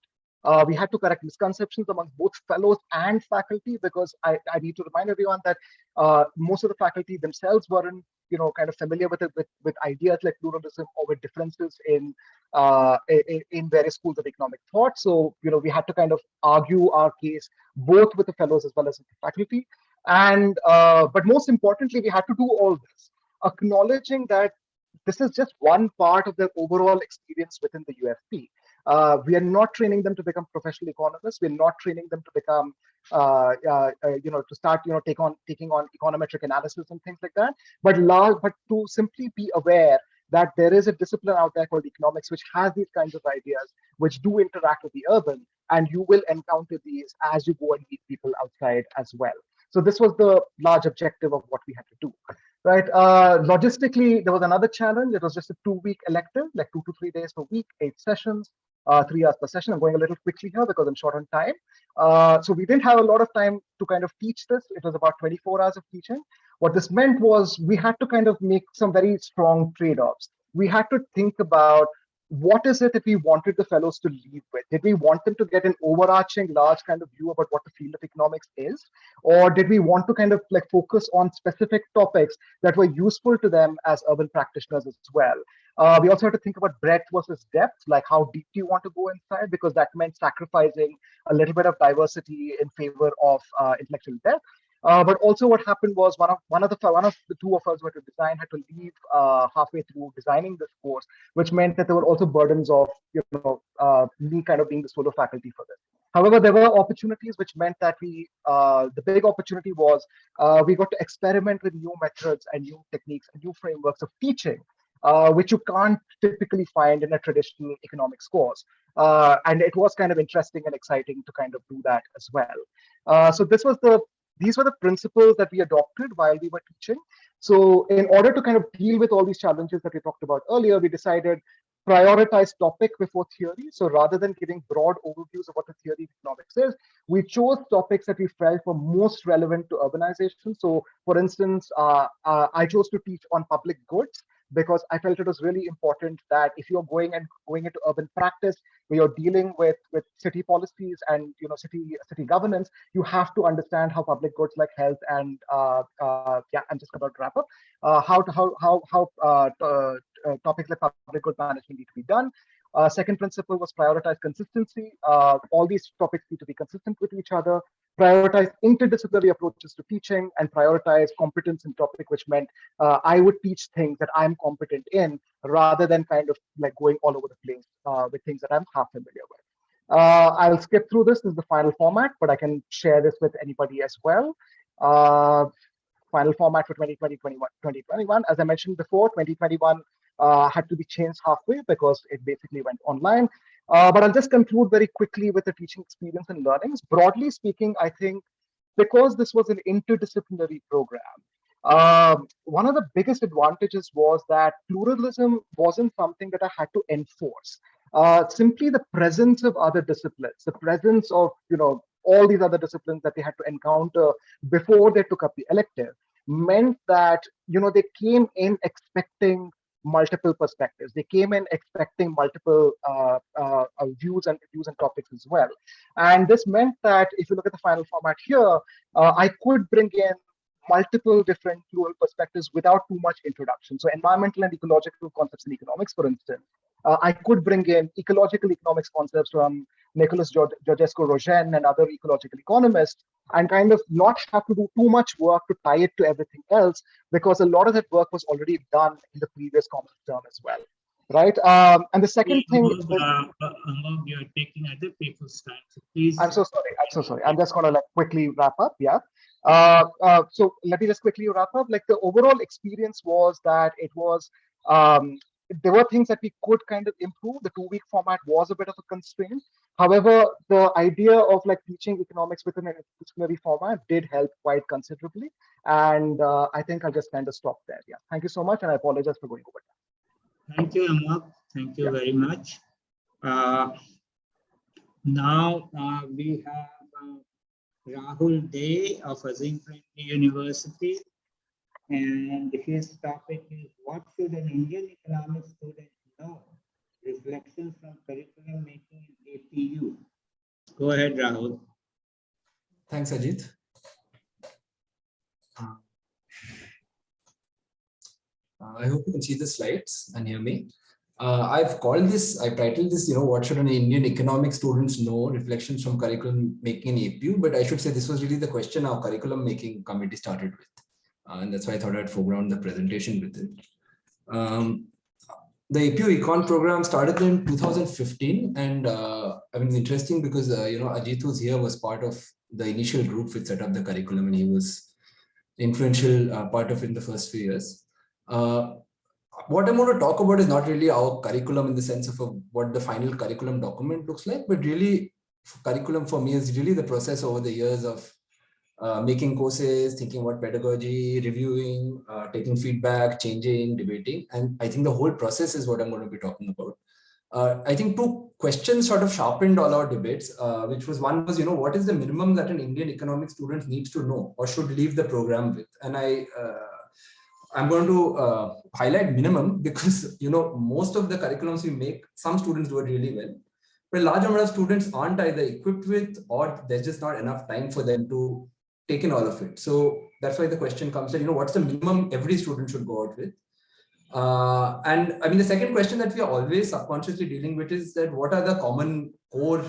We had to correct misconceptions among both fellows and faculty, because I need to remind everyone that most of the faculty themselves weren't, kind of familiar with it, with ideas like pluralism or with differences in various schools of economic thought. So, we had to kind of argue our case both with the fellows as well as with the faculty. And but most importantly, we had to do all this, acknowledging that this is just one part of their overall experience within the UFP. We are not training them to become professional economists. We're not training them to become, to start, taking on econometric analysis and things like that. But to simply be aware that there is a discipline out there called economics, which has these kinds of ideas, which do interact with the urban, and you will encounter these as you go and meet people outside as well. So this was the large objective of what we had to do. Right. Logistically, there was another challenge. It was just a 2-week elective, like 2 to 3 days per week, 8 sessions, 3 hours per session. I'm going a little quickly here because I'm short on time. So we didn't have a lot of time to kind of teach this. It was about 24 hours of teaching. What this meant was we had to kind of make some very strong trade-offs. We had to think about what is it that we wanted the fellows to leave with? Did we want them to get an overarching large kind of view about what the field of economics is? Or did we want to kind of like focus on specific topics that were useful to them as urban practitioners as well? We also had to think about breadth versus depth, like how deep do you want to go inside? Because that meant sacrificing a little bit of diversity in favor of intellectual depth. But also what happened was one of the two of us who had to design had to leave halfway through designing this course, which meant that there were also burdens of me kind of being the solo faculty for this. However, there were opportunities which meant that the big opportunity was we got to experiment with new methods and new techniques and new frameworks of teaching, which you can't typically find in a traditional economics course. And it was kind of interesting and exciting to kind of do that as well. So these were the principles that we adopted while we were teaching. So in order to kind of deal with all these challenges that we talked about earlier, we decided prioritize topic before theory. So rather than giving broad overviews of what the theory of economics is, we chose topics that we felt were most relevant to urbanization. So for instance, I chose to teach on public goods, because I felt it was really important that if you're going into urban practice, where you're dealing with city policies and city governance, you have to understand how public goods like health and yeah, I'm just about to wrap up. How topics like public good management need to be done. Second principle was prioritize consistency. All these topics need to be consistent with each other. Prioritize interdisciplinary approaches to teaching, and prioritize competence in topic, which meant I would teach things that I'm competent in, rather than kind of like going all over the place with things that I'm half familiar with. I'll skip through this. This is the final format, but I can share this with anybody as well. Final format for 2021. As I mentioned before, 2021 had to be changed halfway because it basically went online. But I'll just conclude very quickly with the teaching experience and learnings. Broadly speaking, I think because this was an interdisciplinary program, one of the biggest advantages was that pluralism wasn't something that I had to enforce. Simply the presence of other disciplines, the presence of all these other disciplines that they had to encounter before they took up the elective, meant that they came in expecting multiple perspectives. They came in expecting multiple views and topics as well. And this meant that if you look at the final format here, I could bring in multiple different plural perspectives without too much introduction. So environmental and ecological concepts in economics, for instance, I could bring in ecological economics concepts from Nicholas Georgescu-Roegen and other ecological economists, and kind of not have to do too much work to tie it to everything else, because a lot of that work was already done in the previous common term as well. Right. And the second thing is, you're taking other people's time. So please. I'm so sorry. I'm just gonna quickly wrap up. Yeah. So let me just quickly wrap up. Like the overall experience was that it was there were things that we could kind of improve. The 2-week format was a bit of a constraint. However, the idea of like teaching economics within an interdisciplinary format did help quite considerably. And I think I'll just kind of stop there. Yeah. Thank you so much, and I apologize for going over that. Thank you, Amar. Thank you very much. Now we have Rahul Day of Azim Premji University, and his topic is what should an Indian economics student know? Reflections from curriculum making in APU. Go ahead, Rahul. Thanks, Ajit. I hope you can see the slides and hear me. I've titled this, what should an Indian economics students know? Reflections from curriculum making in APU, but I should say this was really the question our curriculum making committee started with. And that's why I thought I'd foreground the presentation with it. The APU Econ program started in 2015. And I mean, it's interesting because, Ajit who's here was part of the initial group which set up the curriculum, and he was influential part of it in the first few years. What I'm going to talk about is not really our curriculum in the sense of what the final curriculum document looks like, but really curriculum for me is really the process over the years of making courses, thinking about pedagogy, reviewing, taking feedback, changing, debating. And I think the whole process is what I'm going to be talking about. I think two questions sort of sharpened all our debates, which was one was, what is the minimum that an Indian economics student needs to know or should leave the program with? And I'm going to highlight minimum because, most of the curriculums we make, some students do it really well, but a large number of students aren't either equipped with, or there's just not enough time for them to take in all of it. So that's why the question comes that, what's the minimum every student should go out with? And I mean, the second question that we are always subconsciously dealing with is that what are the common core,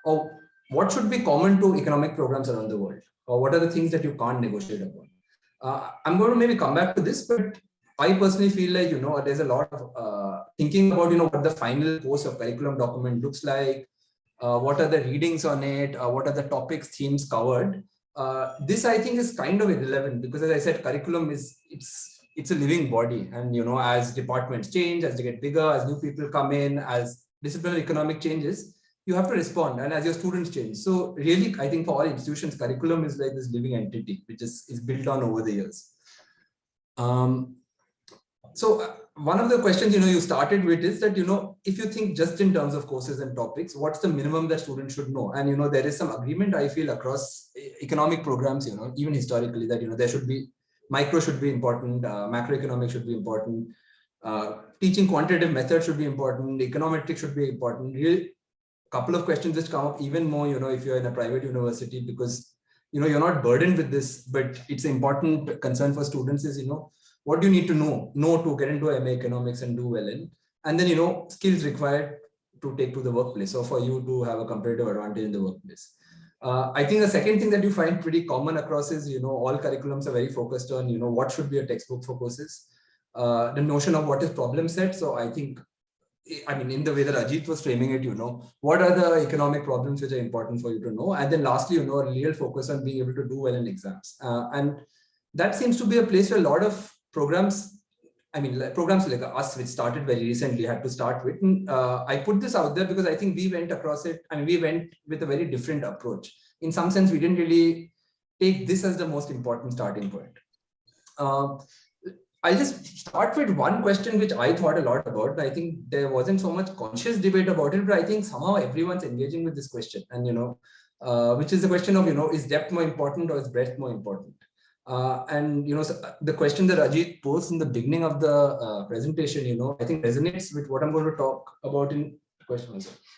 or what should be common to economic programs around the world? Or what are the things that you can't negotiate upon? I'm going to maybe come back to this, but I personally feel like, there's a lot of thinking about, what the final course of curriculum document looks like, what are the readings on it, what are the topics, themes covered. This, I think, is kind of irrelevant because, as I said, curriculum it's a living body. And, as departments change, as they get bigger, as new people come in, as disciplinary economic changes, you have to respond, and as your students change. So really, I think for all institutions, curriculum is like this living entity, which is built on over the years. So one of the questions, you started with is that, if you think just in terms of courses and topics, what's the minimum that students should know? And, there is some agreement, I feel, across economic programs, even historically, that, there should be, micro should be important, macroeconomics should be important, teaching quantitative methods should be important, econometrics should be important. Really, couple of questions which come up even more, if you're in a private university, because, you're not burdened with this, but it's an important concern for students is, what do you need to know to get into MA economics and do well in, and then, skills required to take to the workplace, or for you to have a competitive advantage in the workplace. I think the second thing that you find pretty common across is, all curriculums are very focused on, what should be a textbook for courses, the notion of what is problem set. So I think, in the way that Ajit was framing it, what are the economic problems which are important for you to know? And then lastly, a real focus on being able to do well in exams. And that seems to be a place where a lot of programs, programs like us, which started very recently, had to start with. And, I put this out there because I think we went across it, we went with a very different approach. In some sense, we didn't really take this as the most important starting point. I'll just start with one question which I thought a lot about. I think there wasn't so much conscious debate about it, but I think somehow everyone's engaging with this question. And, which is the question of, is depth more important or is breadth more important? And, so the question that Ajit posed in the beginning of the presentation, I think resonates with what I'm going to talk about in the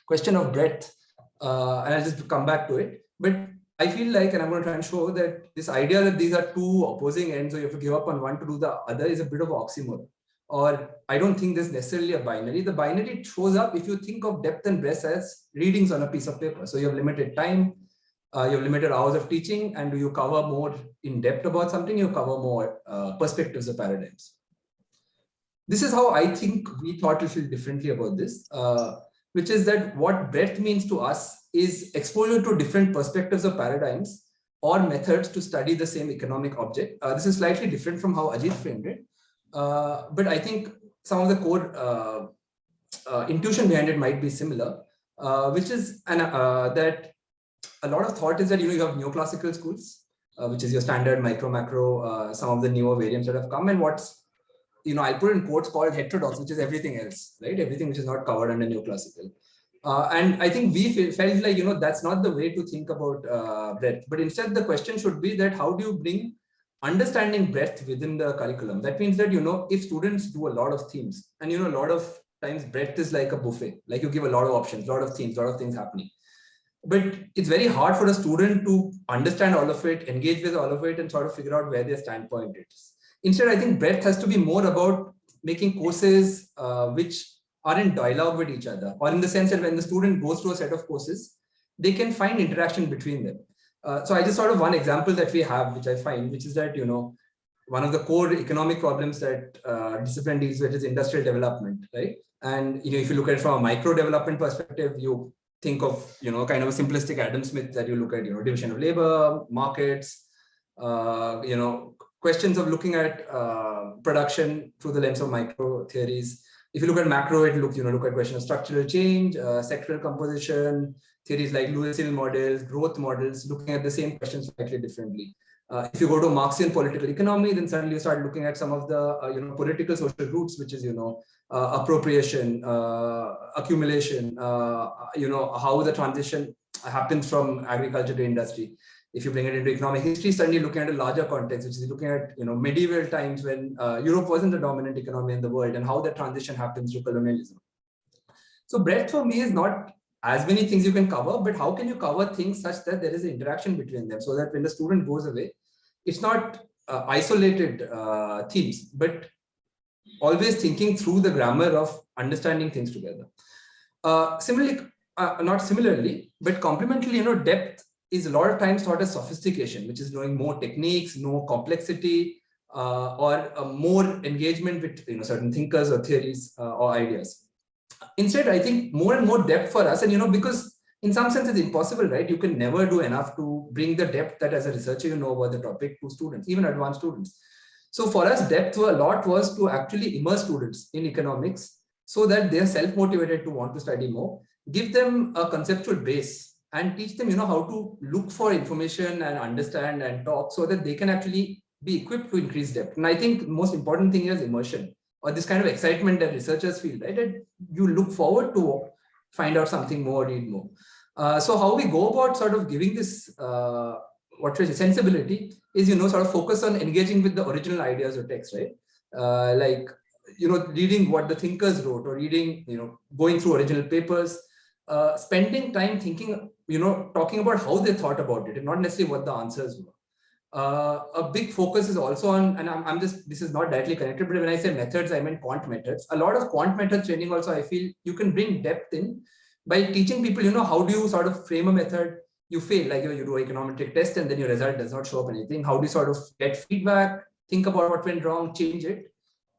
question of breadth. And I'll just come back to it. But I feel like, and I'm going to try and show that this idea that these are two opposing ends, so you have to give up on one to do the other, is a bit of an oxymoron. Or I don't think there's necessarily a binary. The binary shows up if you think of depth and breadth as readings on a piece of paper. So you have limited time, you have limited hours of teaching, and do you cover more in depth about something, you cover more perspectives or paradigms. This is how I think we thought a little differently about this, which is that what breadth means to us is exposure to different perspectives or paradigms or methods to study the same economic object. This is slightly different from how Ajit framed it. But I think some of the core intuition behind it might be similar, which is that a lot of thought is that, you have neoclassical schools, which is your standard micro, macro, some of the newer variants that have come. And what's I'll put in quotes, called heterodox, which is everything else, right? Everything which is not covered under neoclassical. And I think we felt like, that's not the way to think about breadth, but instead the question should be that how do you bring understanding breadth within the curriculum? That means that, if students do a lot of themes, and, a lot of times breadth is like a buffet, like you give a lot of options, a lot of themes, a lot of things happening. But it's very hard for a student to understand all of it, engage with all of it, and sort of figure out where their standpoint is. Instead, I think breadth has to be more about making courses which are in dialogue with each other, or in the sense that when the student goes through a set of courses, they can find interaction between them. So I just sort of one example that we have, which I find, which is that, one of the core economic problems that discipline deals with is industrial development, right? And, if you look at it from a micro development perspective, you think of, kind of a simplistic Adam Smith that you look at, division of labor, markets, questions of looking at production through the lens of micro theories. If you look at macro, it look at question of structural change, sectoral composition, theories like Lewis-Hill models, growth models, looking at the same questions slightly differently. If you go to Marxian political economy, then suddenly you start looking at some of the political social roots, which is appropriation, accumulation, how the transition happens from agriculture to industry. If you bring it into economic history, suddenly looking at a larger context, which is looking at medieval times when Europe wasn't the dominant economy in the world, and how that transition happens to colonialism. So breadth for me is not as many things you can cover, but how can you cover things such that there is an interaction between them, so that when the student goes away, it's not isolated themes, but always thinking through the grammar of understanding things together. Similarly, not similarly, but complementarily, depth is a lot of times taught as sophistication, which is knowing more techniques, more complexity, or more engagement with certain thinkers or theories or ideas. Instead, I think more and more depth for us, and because in some sense it's impossible, right? You can never do enough to bring the depth that as a researcher you know about the topic to students, even advanced students. So for us, depth a lot was to actually immerse students in economics so that they're self-motivated to want to study more, give them a conceptual base, and teach them, how to look for information and understand and talk, so that they can actually be equipped to increase depth. And I think the most important thing is immersion, or this kind of excitement that researchers feel, right? That you look forward to find out something more, read more. So how we go about sort of giving this sensibility is, sort of focus on engaging with the original ideas or text, right? Like, reading what the thinkers wrote, or reading, going through original papers, spending time thinking, talking about how they thought about it and not necessarily what the answers were. A big focus is also on, and this is not directly connected, but when I say methods, I mean quant methods. A lot of quant methods training also, I feel you can bring depth in by teaching people, how do you sort of frame a method? You fail, like you do an econometric test and then your result does not show up anything. How do you sort of get feedback, think about what went wrong, change it,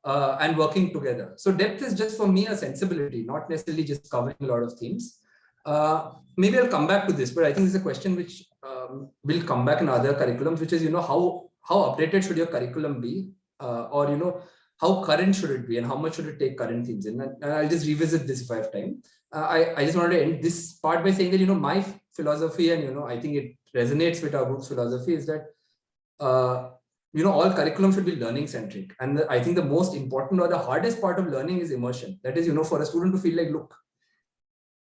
and working together. So depth is just for me a sensibility, not necessarily just covering a lot of themes. Maybe I'll come back to this, but I think this is a question which will come back in other curriculums, which is, how updated should your curriculum be, or, how current should it be, and how much should it take current themes in? And I'll just revisit this if I have time. I just wanted to end this part by saying that, my philosophy, and, I think it resonates with our group's philosophy, is that, all curriculum should be learning centric. And I think the most important or the hardest part of learning is immersion. That is, for a student to feel like, look,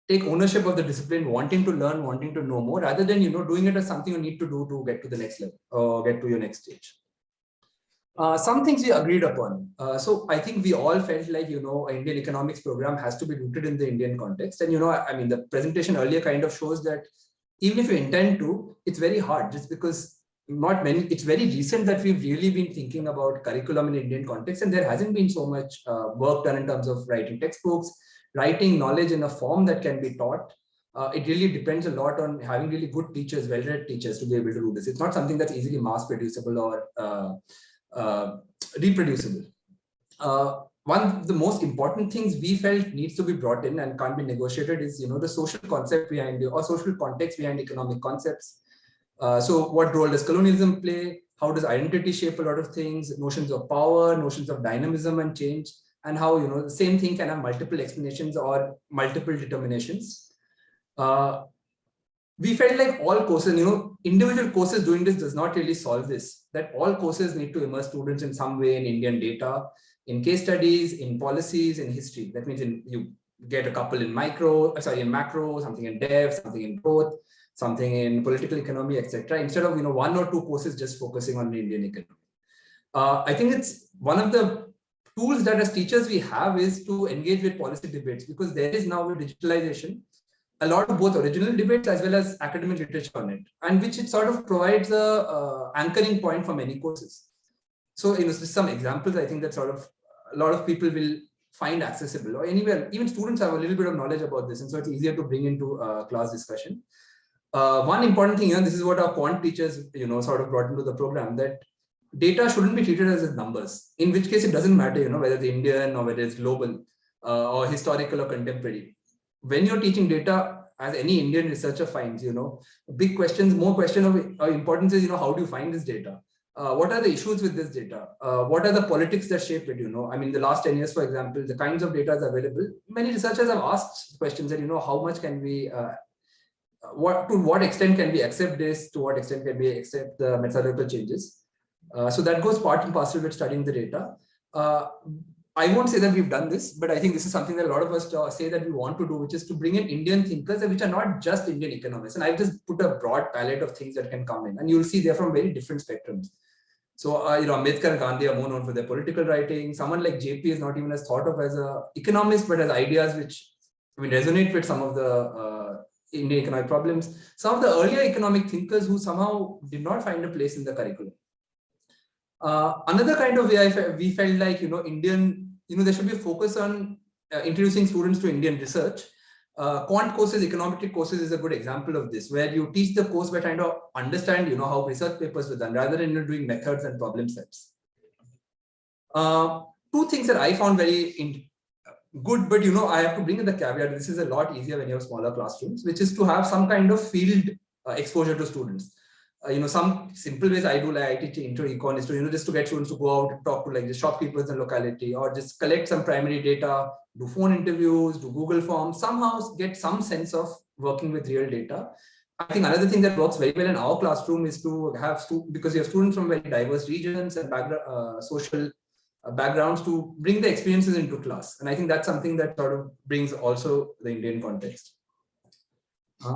take ownership of the discipline, wanting to learn, wanting to know more, rather than, doing it as something you need to do to get to the next level or get to your next stage. Some things we agreed upon. So I think we all felt like, an Indian economics program has to be rooted in the Indian context. And, the presentation earlier kind of shows that even if you intend to, it's very hard, just because it's very recent that we've really been thinking about curriculum in Indian context. And there hasn't been so much work done in terms of writing textbooks, writing knowledge in a form that can be taught. It really depends a lot on having really good teachers, well-read teachers, to be able to do this. It's not something that's easily mass producible or reproducible. One of the most important things we felt needs to be brought in and can't be negotiated is, the social concept behind it, or social context behind economic concepts. So what role does colonialism play? How does identity shape a lot of things? Notions of power, notions of dynamism and change, and how, the same thing can have multiple explanations or multiple determinations. We felt like all courses, individual courses doing this does not really solve this, that all courses need to immerse students in some way in Indian data, in case studies, in policies, in history. That means you get a couple in macro, something in dev, something in growth, something in political economy, etc. Instead of one or two courses just focusing on the Indian economy. I think it's one of the tools that as teachers we have is to engage with policy debates, because there is now with digitalization a lot of both original debates as well as academic literature on it, and which it sort of provides a anchoring point for many courses. So just some examples I think that sort of a lot of people will find accessible, or anywhere, even students have a little bit of knowledge about this, and so it's easier to bring into class discussion. One important thing, this is what our quant teachers, sort of brought into the program, that data shouldn't be treated as numbers, in which case it doesn't matter, whether it's Indian or whether it's global or historical or contemporary. When you're teaching data, as any Indian researcher finds, big questions, more question of importance is, how do you find this data? What are the issues with this data? What are the politics that shape it? I mean, the last 10 years, for example, the kinds of data is available. Many researchers have asked questions that, how much can we, to what extent can we accept this? To what extent can we accept the methodological changes? So that goes part and parcel with studying the data. I won't say that we've done this, but I think this is something that a lot of us say that we want to do, which is to bring in Indian thinkers, which are not just Indian economists. And I've just put a broad palette of things that can come in, and you'll see they're from very different spectrums. So, Ambedkar and Gandhi are more known for their political writing. Someone like JP is not even as thought of as an economist, but as ideas which resonate with some of the Indian economic problems. Some of the earlier economic thinkers who somehow did not find a place in the curriculum. Another kind of way we felt like, Indian, there should be a focus on introducing students to Indian research. Quant courses, econometric courses is a good example of this, where you teach the course by trying to understand, how research papers were done, rather than doing methods and problem sets. Two things that I found very good, but I have to bring in the caveat. This is a lot easier when you have smaller classrooms, which is to have some kind of field exposure to students. Some simple ways I do, like I teach intro econ, is to just to get students to go out and talk to like the shopkeepers in the locality, or just collect some primary data, do phone interviews, do Google Forms, somehow get some sense of working with real data. I think another thing that works very well in our classroom is to have because you have students from very diverse regions and social backgrounds, to bring the experiences into class. And I think that's something that sort of brings also the Indian context.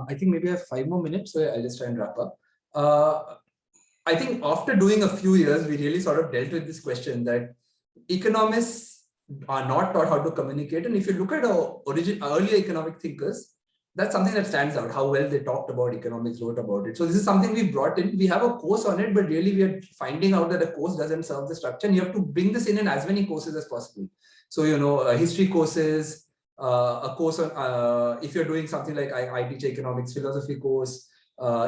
I think maybe I have 5 more minutes, so I'll just try and wrap up. I think after doing a few years, we really sort of dealt with this question that economists are not taught how to communicate. And if you look at our earlier economic thinkers, that's something that stands out, how well they talked about economics, wrote about it. So this is something we brought in. We have a course on it, but really we are finding out that the course doesn't serve the structure, and you have to bring this in as many courses as possible. So, history courses, a course on, if you're doing something like I teach economics, philosophy course,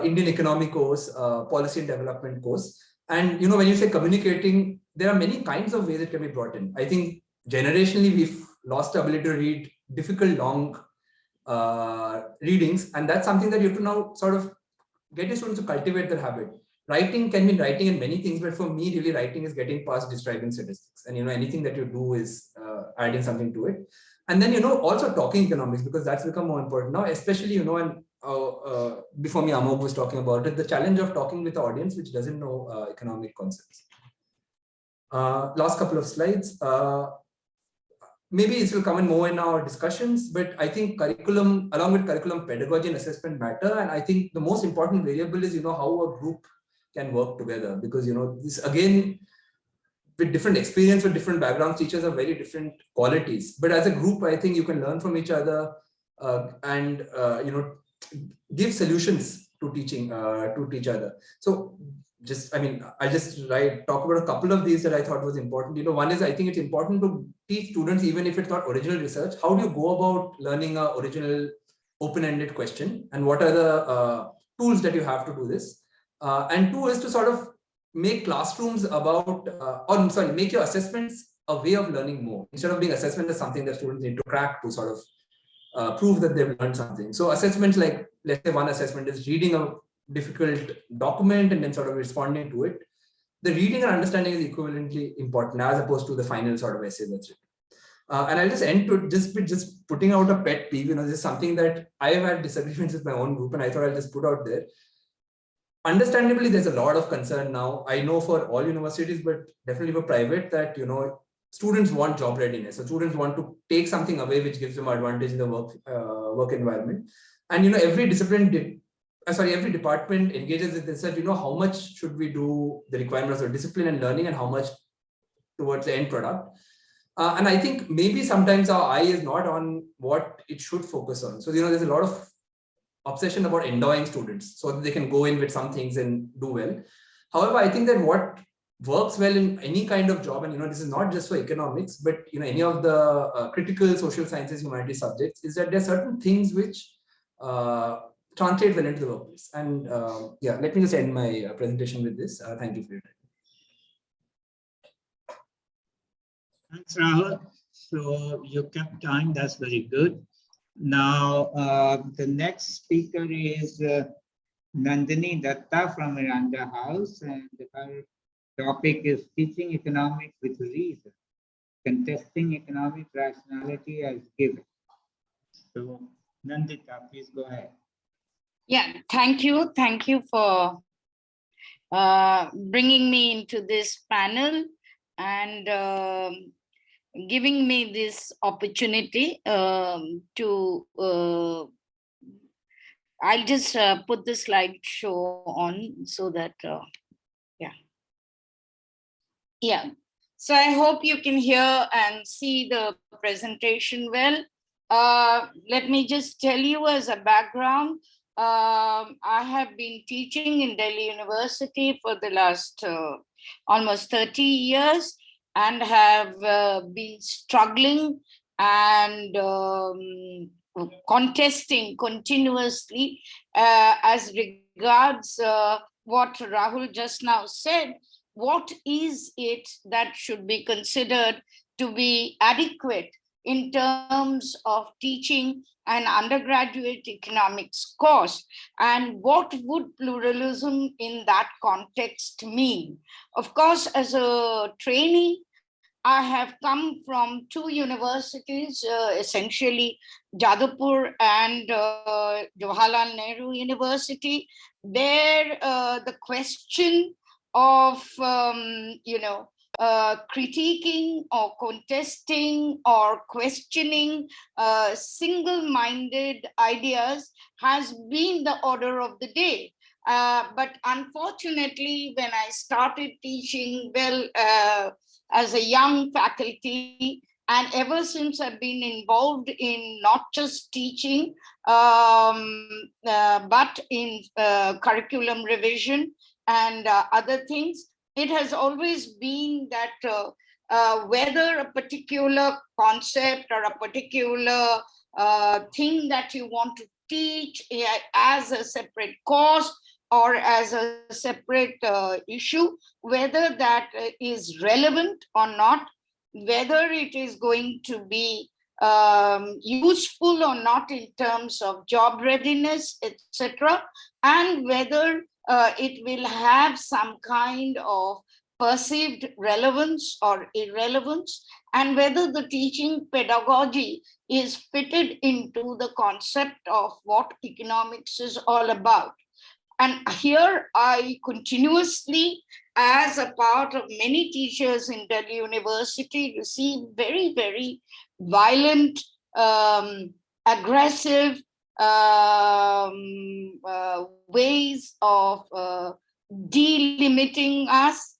Indian economic course, policy and development course. And, when you say communicating, there are many kinds of ways it can be brought in. I think generationally, we've lost the ability to read difficult, long readings. And that's something that you have to now sort of get your students to cultivate their habit. Writing can be writing in many things, but for me, really writing is getting past describing statistics. And, anything that you do is adding something to it. And then, also talking economics, because that's become more important now, especially, and before me, Amog was talking about it, the challenge of talking with the audience, which doesn't know economic concepts. Last couple of slides. Maybe this will come in more in our discussions, but I think curriculum, along with curriculum, pedagogy and assessment matter. And I think the most important variable is, how a group can work together, because, this again, with different experience, with different backgrounds, teachers have very different qualities. But as a group, I think you can learn from each other and, give solutions to teaching to each other. So I just talk about a couple of these that I thought was important. One is, I think it's important to teach students, even if it's not original research, how do you go about learning an original open-ended question, and what are the tools that you have to do this. And two is to sort of make classrooms make your assessments a way of learning more, instead of being assessment as something that students need to crack to sort of prove that they've learned something. So assessments, like, let's say one assessment is reading a difficult document and then sort of responding to it. The reading and understanding is equivalently important, as opposed to the final sort of essay that's written. And I'll just end to just putting out a pet peeve. This is something that I've had disagreements with my own group, and I thought I'll just put out there. Understandably, there's a lot of concern now. I know for all universities, but definitely for private, that students want job readiness. So students want to take something away which gives them advantage in the work environment. And every discipline, every department engages with this. That how much should we do the requirements of discipline and learning, and how much towards the end product. And I think maybe sometimes our eye is not on what it should focus on. So there's a lot of obsession about endowing students so that they can go in with some things and do well. However, I think that what works well in any kind of job, and this is not just for economics, but any of the critical social sciences, humanities subjects, is that there are certain things which translate well into the workplace. And yeah, let me just end my presentation with this. Thank you for your time. Thanks, Rahul. So you kept time, that's very good. Now, the next speaker is Nandini Datta from Miranda House, and her topic is Teaching Economics with Reason, Contesting Economic Rationality as Given. So, Nandita, please go ahead. Yeah, thank you. Thank you for bringing me into this panel and giving me this opportunity to, I'll just put the slideshow on so that, yeah. So I hope you can hear and see the presentation well. Let me just tell you as a background, I have been teaching in Delhi University for the last almost 30 years and have been struggling and contesting continuously as regards what Rahul just now said. What is it that should be considered to be adequate in terms of teaching an undergraduate economics course, and what would pluralism in that context mean? Of course, as a trainee, I have come from two universities, essentially Jadavpur and Jawaharlal Nehru University. There, the question of critiquing or contesting or questioning single-minded ideas has been the order of the day. But unfortunately, when I started teaching, as a young faculty, and ever since I've been involved in not just teaching, but in curriculum revision and other things, it has always been that whether a particular concept or a particular thing that you want to teach as a separate course or as a separate issue, whether that is relevant or not, whether it is going to be useful or not in terms of job readiness, etc., and whether it will have some kind of perceived relevance or irrelevance, and whether the teaching pedagogy is fitted into the concept of what economics is all about. And here I continuously, as a part of many teachers in Delhi University, receive very, very violent, aggressive ways of delimiting us,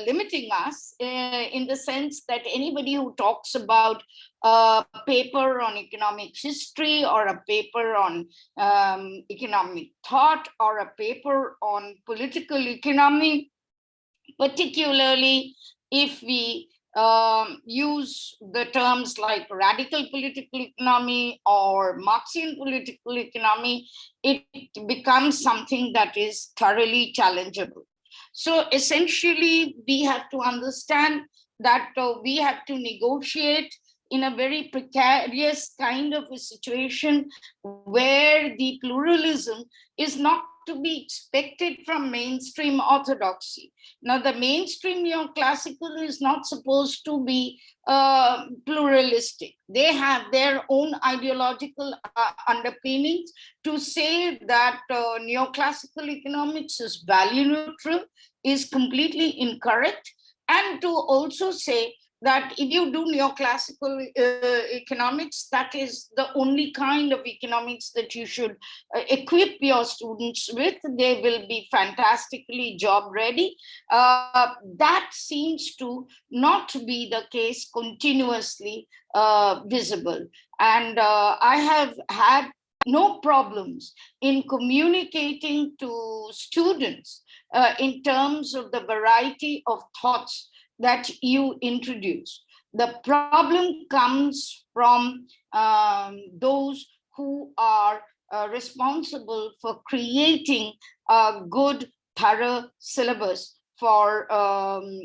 limiting us in the sense that anybody who talks about a paper on economic history or a paper on economic thought or a paper on political economy, particularly if we use the terms like radical political economy or Marxian political economy, it becomes something that is thoroughly challengeable. So essentially, we have to understand that we have to negotiate in a very precarious kind of a situation where the pluralism is not to be expected from mainstream orthodoxy. Now, the mainstream neoclassical is not supposed to be pluralistic. They have their own ideological underpinnings. To say that neoclassical economics is value neutral is completely incorrect. And to also say that if you do neoclassical economics, that is the only kind of economics that you should equip your students with. They will be fantastically job ready. That seems to not be the case continuously visible. And I have had no problems in communicating to students in terms of the variety of thoughts that you introduce. The problem comes from those who are responsible for creating a good, thorough syllabus for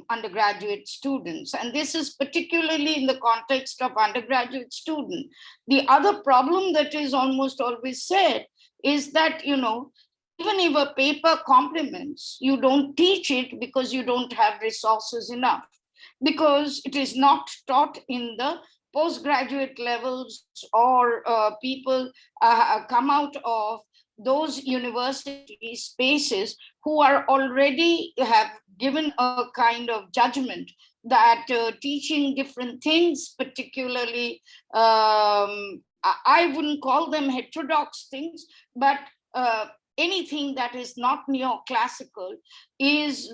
undergraduate students. And this is particularly in the context of undergraduate students. The other problem that is almost always said is that, you know, even if a paper complements, you don't teach it because you don't have resources enough, because it is not taught in the postgraduate levels, or people come out of those university spaces who are already have given a kind of judgment that teaching different things, particularly, I wouldn't call them heterodox things, but anything that is not neoclassical is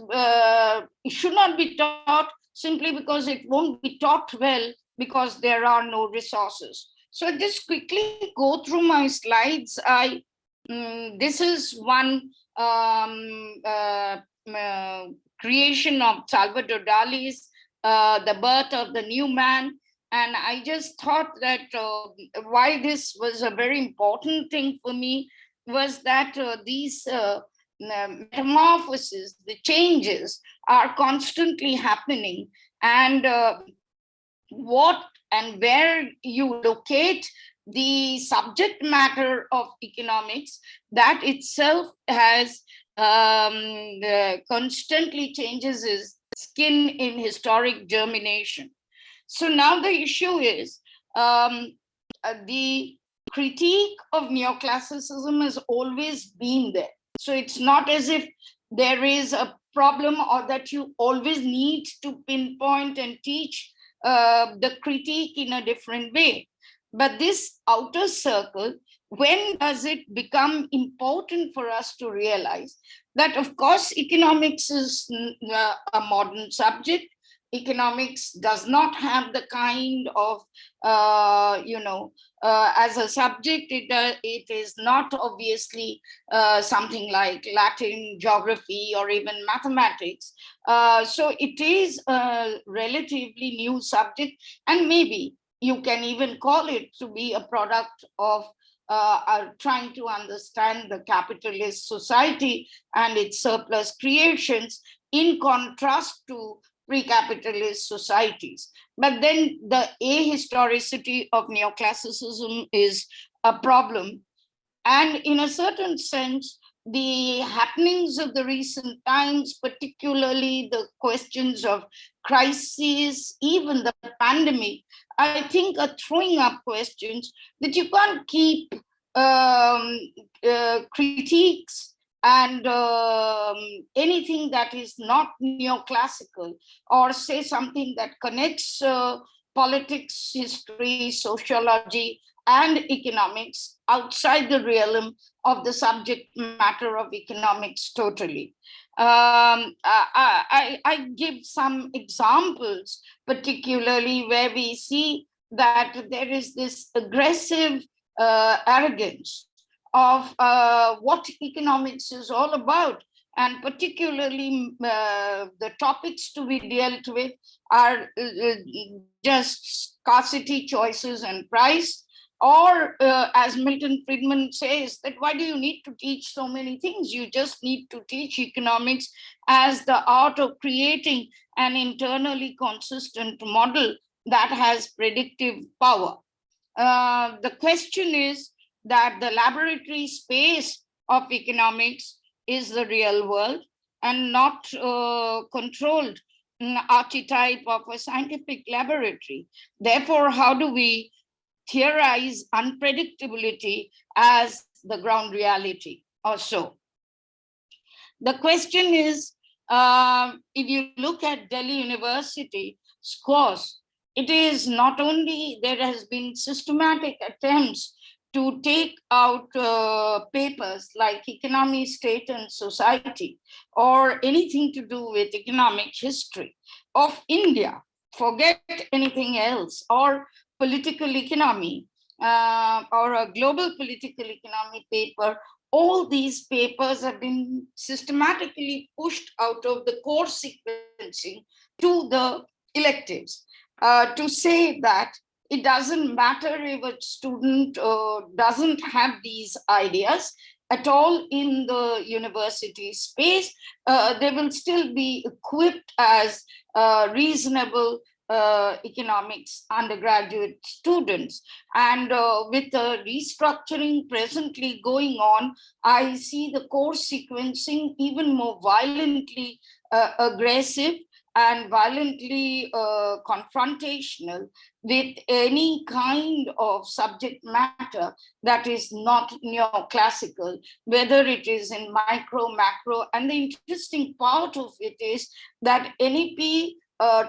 should not be taught simply because it won't be taught well because there are no resources. So I just quickly go through my slides. This is one creation of Salvador Dali's The Birth of the New Man. And I just thought that why this was a very important thing for me was that these metamorphoses, the changes are constantly happening, and what and where you locate the subject matter of economics, that itself has constantly changes its skin in historic germination. So now the issue is the critique of neoclassicism has always been there. So it's not as if there is a problem or that you always need to pinpoint and teach the critique in a different way. But this outer circle, when does it become important for us to realize that, of course, economics is a modern subject. Economics does not have the kind of, as a subject, it is not obviously something like Latin, geography, or even mathematics. So it is a relatively new subject, and maybe you can even call it to be a product of trying to understand the capitalist society and its surplus creations in contrast to pre-capitalist societies. But then the ahistoricity of neoclassicism is a problem. And in a certain sense, the happenings of the recent times, particularly the questions of crises, even the pandemic, I think are throwing up questions that you can't keep critiques and anything that is not neoclassical, or say something that connects politics, history, sociology, and economics outside the realm of the subject matter of economics totally. I give some examples, particularly where we see that there is this aggressive arrogance of what economics is all about. And particularly the topics to be dealt with are just scarcity, choices, and price. Or as Milton Friedman says, that why do you need to teach so many things? You just need to teach economics as the art of creating an internally consistent model that has predictive power. The question is that the laboratory space of economics is the real world and not controlled archetype of a scientific laboratory. Therefore, how do we theorize unpredictability as the ground reality or so? The question is If you look at Delhi University scores, it is not only there has been systematic attempts to take out papers like economy, state, and society, or anything to do with economic history of India, forget anything else, or political economy, or a global political economy paper. All these papers have been systematically pushed out of the course sequencing to the electives, to say that it doesn't matter if a student doesn't have these ideas at all in the university space, they will still be equipped as reasonable economics undergraduate students. And with the restructuring presently going on, I see the course sequencing even more violently aggressive and violently confrontational with any kind of subject matter that is not neoclassical, whether it is in micro, macro. And the interesting part of it is that NEP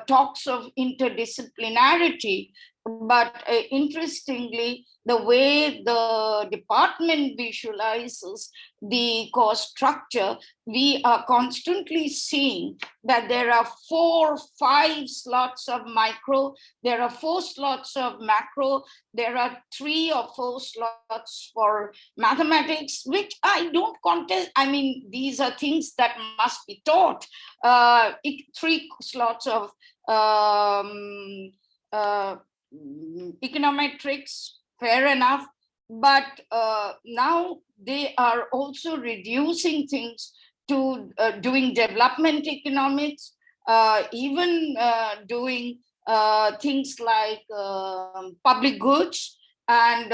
talks of interdisciplinarity, but interestingly, the way the department visualizes the course structure, we are constantly seeing that there are 4, 5 slots of micro, there are 4 slots of macro, there are 3 or 4 slots for mathematics, which I don't contest. I mean, these are things that must be taught. 3 slots of econometrics, fair enough. But now they are also reducing things to doing development economics, even doing things like public goods and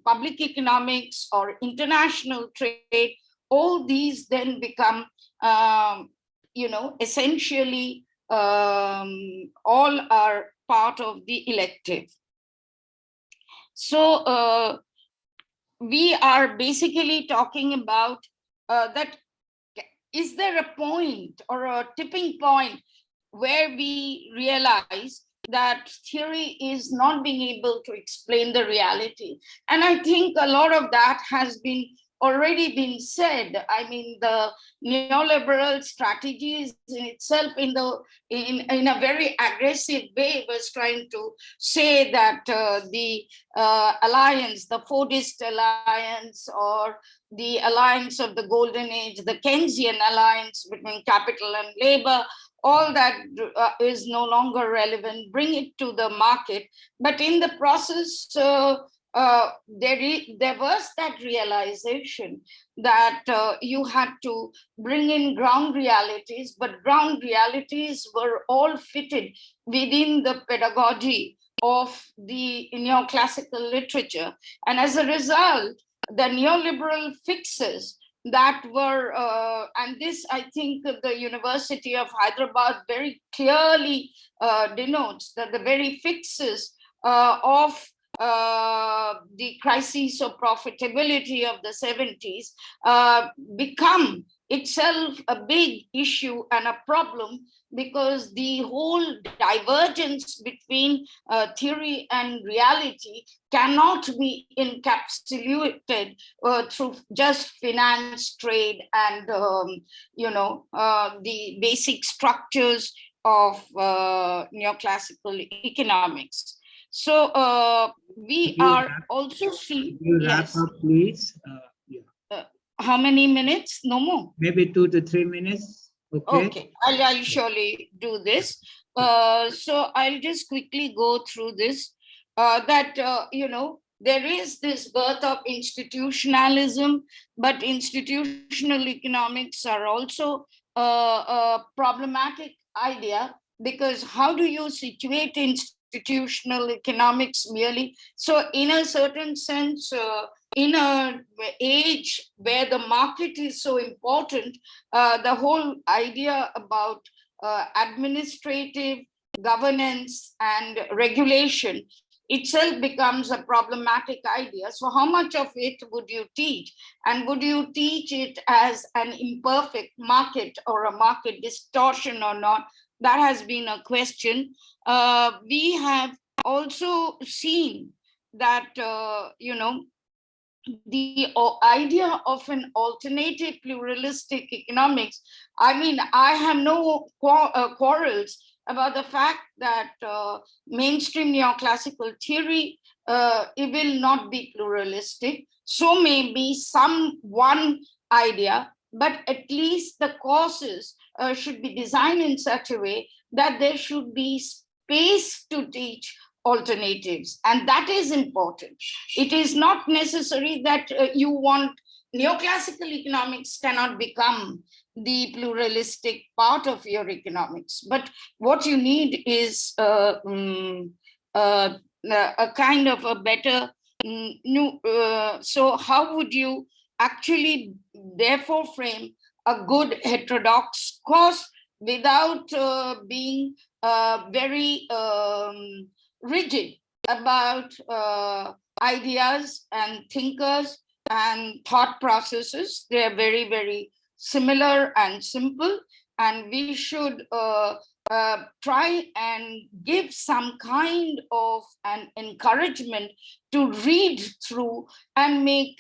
public economics or international trade. All these then become, essentially all are part of the elective. So we are basically talking about that. Is there a point or a tipping point where we realize that theory is not being able to explain the reality? And I think a lot of that has been already been said. I mean, the neoliberal strategies in itself in a very aggressive way was trying to say that the alliance, the Fordist alliance, or the alliance of the golden age, the Keynesian alliance between capital and labor, all that is no longer relevant, bring it to the market. But in the process, there was that realization that you had to bring in ground realities, but ground realities were all fitted within the pedagogy of the neoclassical literature. And as a result, the neoliberal fixes that were, and this I think the University of Hyderabad very clearly denotes, that the very fixes of the crisis of profitability of the 70s become itself a big issue and a problem, because the whole divergence between theory and reality cannot be encapsulated through just finance, trade, and the basic structures of neoclassical economics. So we are also seeing. You wrap Yes. up, please. How many minutes? No more. Maybe 2 to 3 minutes. Okay. Okay, I'll surely do this. So I'll just quickly go through this. There is this birth of institutionalism, but institutional economics are also a problematic idea, because how do you situate institutional economics merely? So in a certain sense, in an age where the market is so important, the whole idea about administrative governance and regulation itself becomes a problematic idea. So how much of it would you teach? And would you teach it as an imperfect market or a market distortion or not? That has been a question. We have also seen that, the idea of an alternative pluralistic economics, I mean, I have no quarrels about the fact that mainstream neoclassical theory, it will not be pluralistic. So maybe one idea, but at least the courses should be designed in such a way that there should be space to teach alternatives, and that is important. It is not necessary that you want neoclassical economics cannot become the pluralistic part of your economics, but what you need is a kind of a better new. So how would you actually therefore frame a good heterodox course without being very rigid about ideas and thinkers and thought processes? They are very, very similar and simple, and we should try and give some kind of an encouragement to read through and make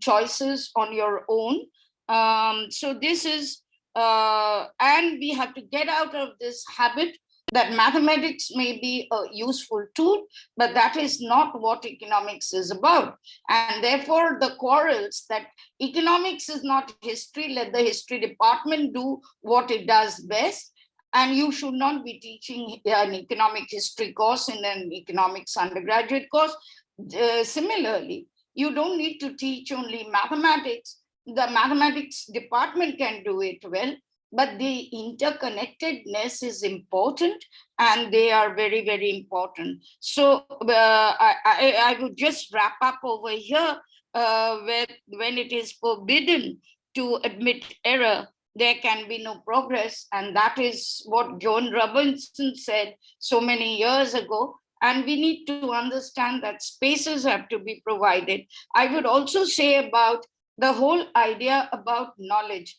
choices on your own. So this is, and we have to get out of this habit that mathematics may be a useful tool, but that is not what economics is about. And therefore, the quarrels that economics is not history, let the history department do what it does best, and you should not be teaching an economic history course in an economics undergraduate course. Similarly, you don't need to teach only mathematics. The mathematics department can do it well, but the interconnectedness is important, and they are very, very important. So I would just wrap up over here. When it is forbidden to admit error, there can be no progress. And that is what Joan Robinson said so many years ago. And we need to understand that spaces have to be provided. I would also say about the whole idea about knowledge.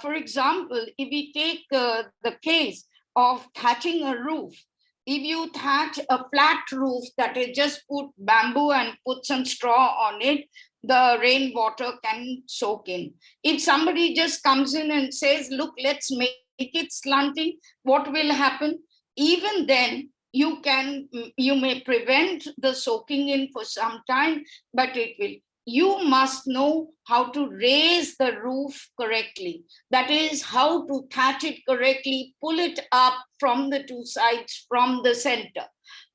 For example, if we take the case of thatching a roof, if you thatch a flat roof that is just put bamboo and put some straw on it, the rainwater can soak in. If somebody just comes in and says, look, let's make it slanting, what will happen? Even then, you may prevent the soaking in for some time, but it will. You must know how to raise the roof correctly. That is, how to thatch it correctly, pull it up from the two sides, from the center.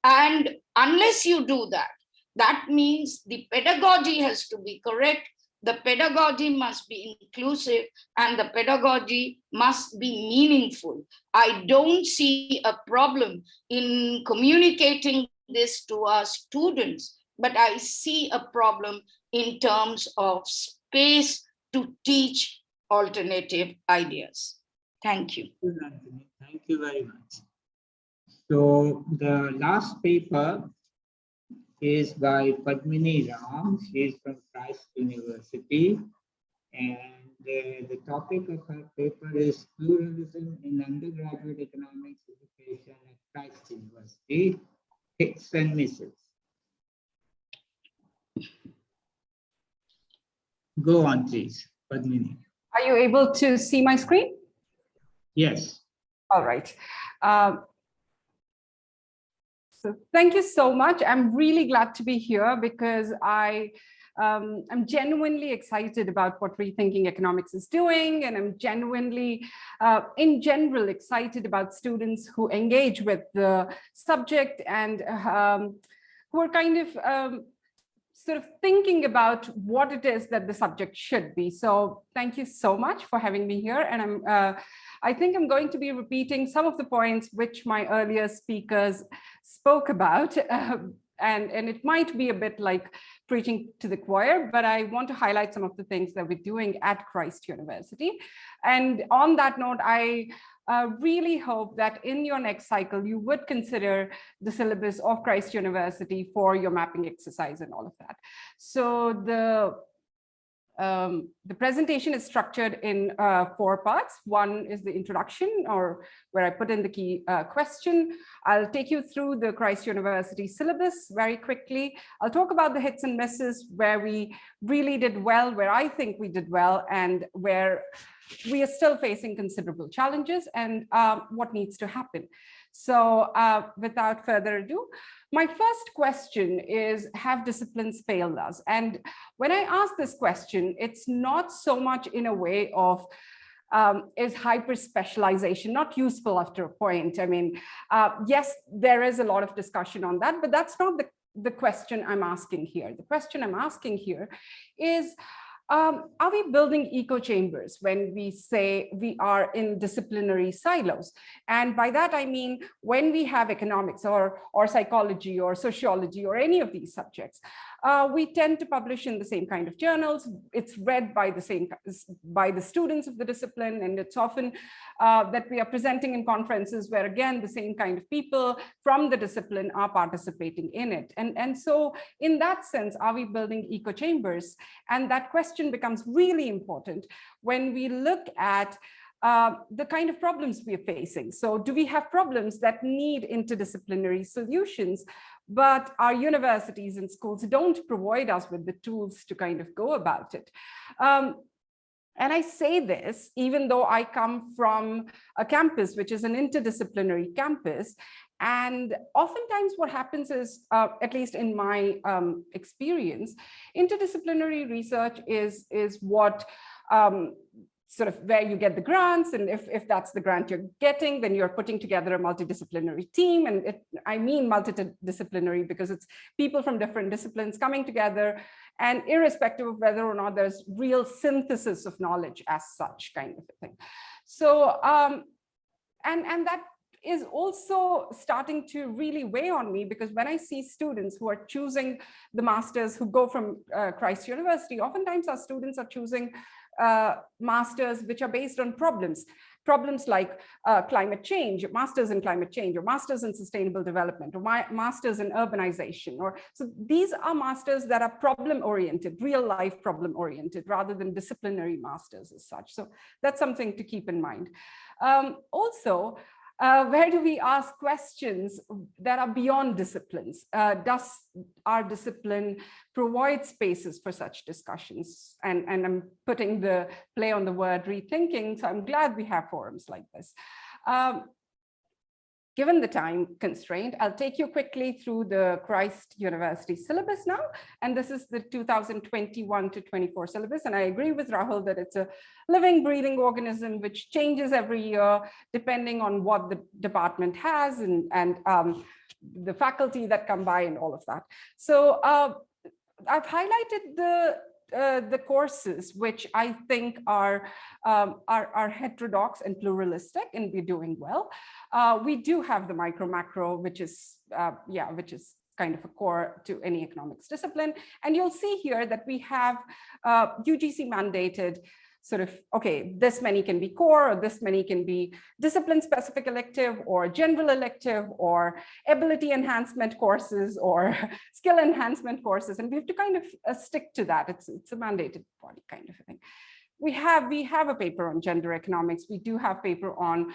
And unless you do that, that means the pedagogy has to be correct. The pedagogy must be inclusive, and the pedagogy must be meaningful. I don't see a problem in communicating this to our students, but I see a problem in terms of space to teach alternative ideas. Thank you. Thank you very much. So the last paper is by Padmini Ram. She is from Christ University. And the topic of her paper is Pluralism in Undergraduate Economics Education at Christ University, Hits and Misses. Go on, please, Padmini. Are you able to see my screen? Yes. All right. So thank you so much. I'm really glad to be here because I'm genuinely excited about what Rethinking Economics is doing, and I'm genuinely, in general, excited about students who engage with the subject and who are kind of sort of thinking about what it is that the subject should be. So thank you so much for having me here. And I think I'm going to be repeating some of the points which my earlier speakers spoke about. and it might be a bit like preaching to the choir, but I want to highlight some of the things that we're doing at Christ University. And on that note, I really hope that in your next cycle, you would consider the syllabus of Christ University for your mapping exercise and all of that. So the presentation is structured in 4 parts. One is the introduction, or where I put in the key question. I'll take you through the Christ University syllabus very quickly. I'll talk about the hits and misses, where we really did well, where I think we did well, and where we are still facing considerable challenges, and what needs to happen. So without further ado, my first question is, have disciplines failed us? And when I ask this question, it's not so much in a way of, is hyper specialization not useful after a point? I mean, yes, there is a lot of discussion on that, but that's not the question I'm asking here. The question I'm asking here is, are we building echo chambers when we say we are in disciplinary silos? And by that, I mean, when we have economics or psychology or sociology or any of these subjects, we tend to publish in the same kind of journals. It's read by the students of the discipline, and it's often that we are presenting in conferences where, again, the same kind of people from the discipline are participating in it. And so in that sense, are we building echo chambers? And that question becomes really important when we look at the kind of problems we are facing. So do we have problems that need interdisciplinary solutions, but our universities and schools don't provide us with the tools to kind of go about it? And I say this even though I come from a campus which is an interdisciplinary campus. And oftentimes what happens is, at least in my experience, interdisciplinary research is what sort of where you get the grants. And if that's the grant you're getting, then you're putting together a multidisciplinary team. And I mean multidisciplinary because it's people from different disciplines coming together, and irrespective of whether or not there's real synthesis of knowledge as such, kind of a thing. So, and that is also starting to really weigh on me, because when I see students who are choosing the masters who go from Christ University, oftentimes our students are choosing masters which are based on problems like climate change, masters in climate change, or masters in sustainable development, or masters in urbanization. Or so these are masters that are problem oriented, real life problem oriented, rather than disciplinary masters as such. So that's something to keep in mind. Also, where do we ask questions that are beyond disciplines? Does our discipline provide spaces for such discussions? And I'm putting the play on the word rethinking, so I'm glad we have forums like this. Given the time constraint, I'll take you quickly through the Christ University syllabus now. And this is the 2021 to 24 syllabus. And I agree with Rahul that it's a living, breathing organism which changes every year, depending on what the department has and the faculty that come by and all of that. So I've highlighted the courses which I think are heterodox and pluralistic, and we're doing well. We do have the micro macro, which is kind of a core to any economics discipline. And you'll see here that we have UGC mandated sort of, okay, this many can be core, or this many can be discipline specific elective, or general elective, or ability enhancement courses, or skill enhancement courses. And we have to kind of stick to that. It's a mandated body kind of a thing. We have a paper on gender economics. We do have paper on,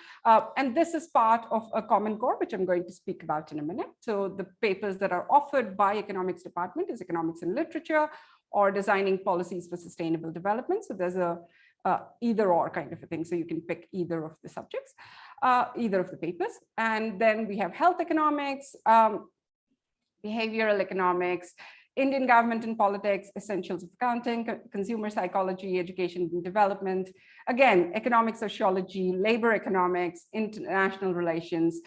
and this is part of a common core, which I'm going to speak about in a minute. So the papers that are offered by economics department is economics and literature, or designing policies for sustainable development. So there's a either or kind of a thing. So you can pick either of the subjects, either of the papers. And then we have health economics, behavioral economics, Indian government and politics, essentials of accounting, consumer psychology, education and development. Again, economic sociology, labor economics, international relations.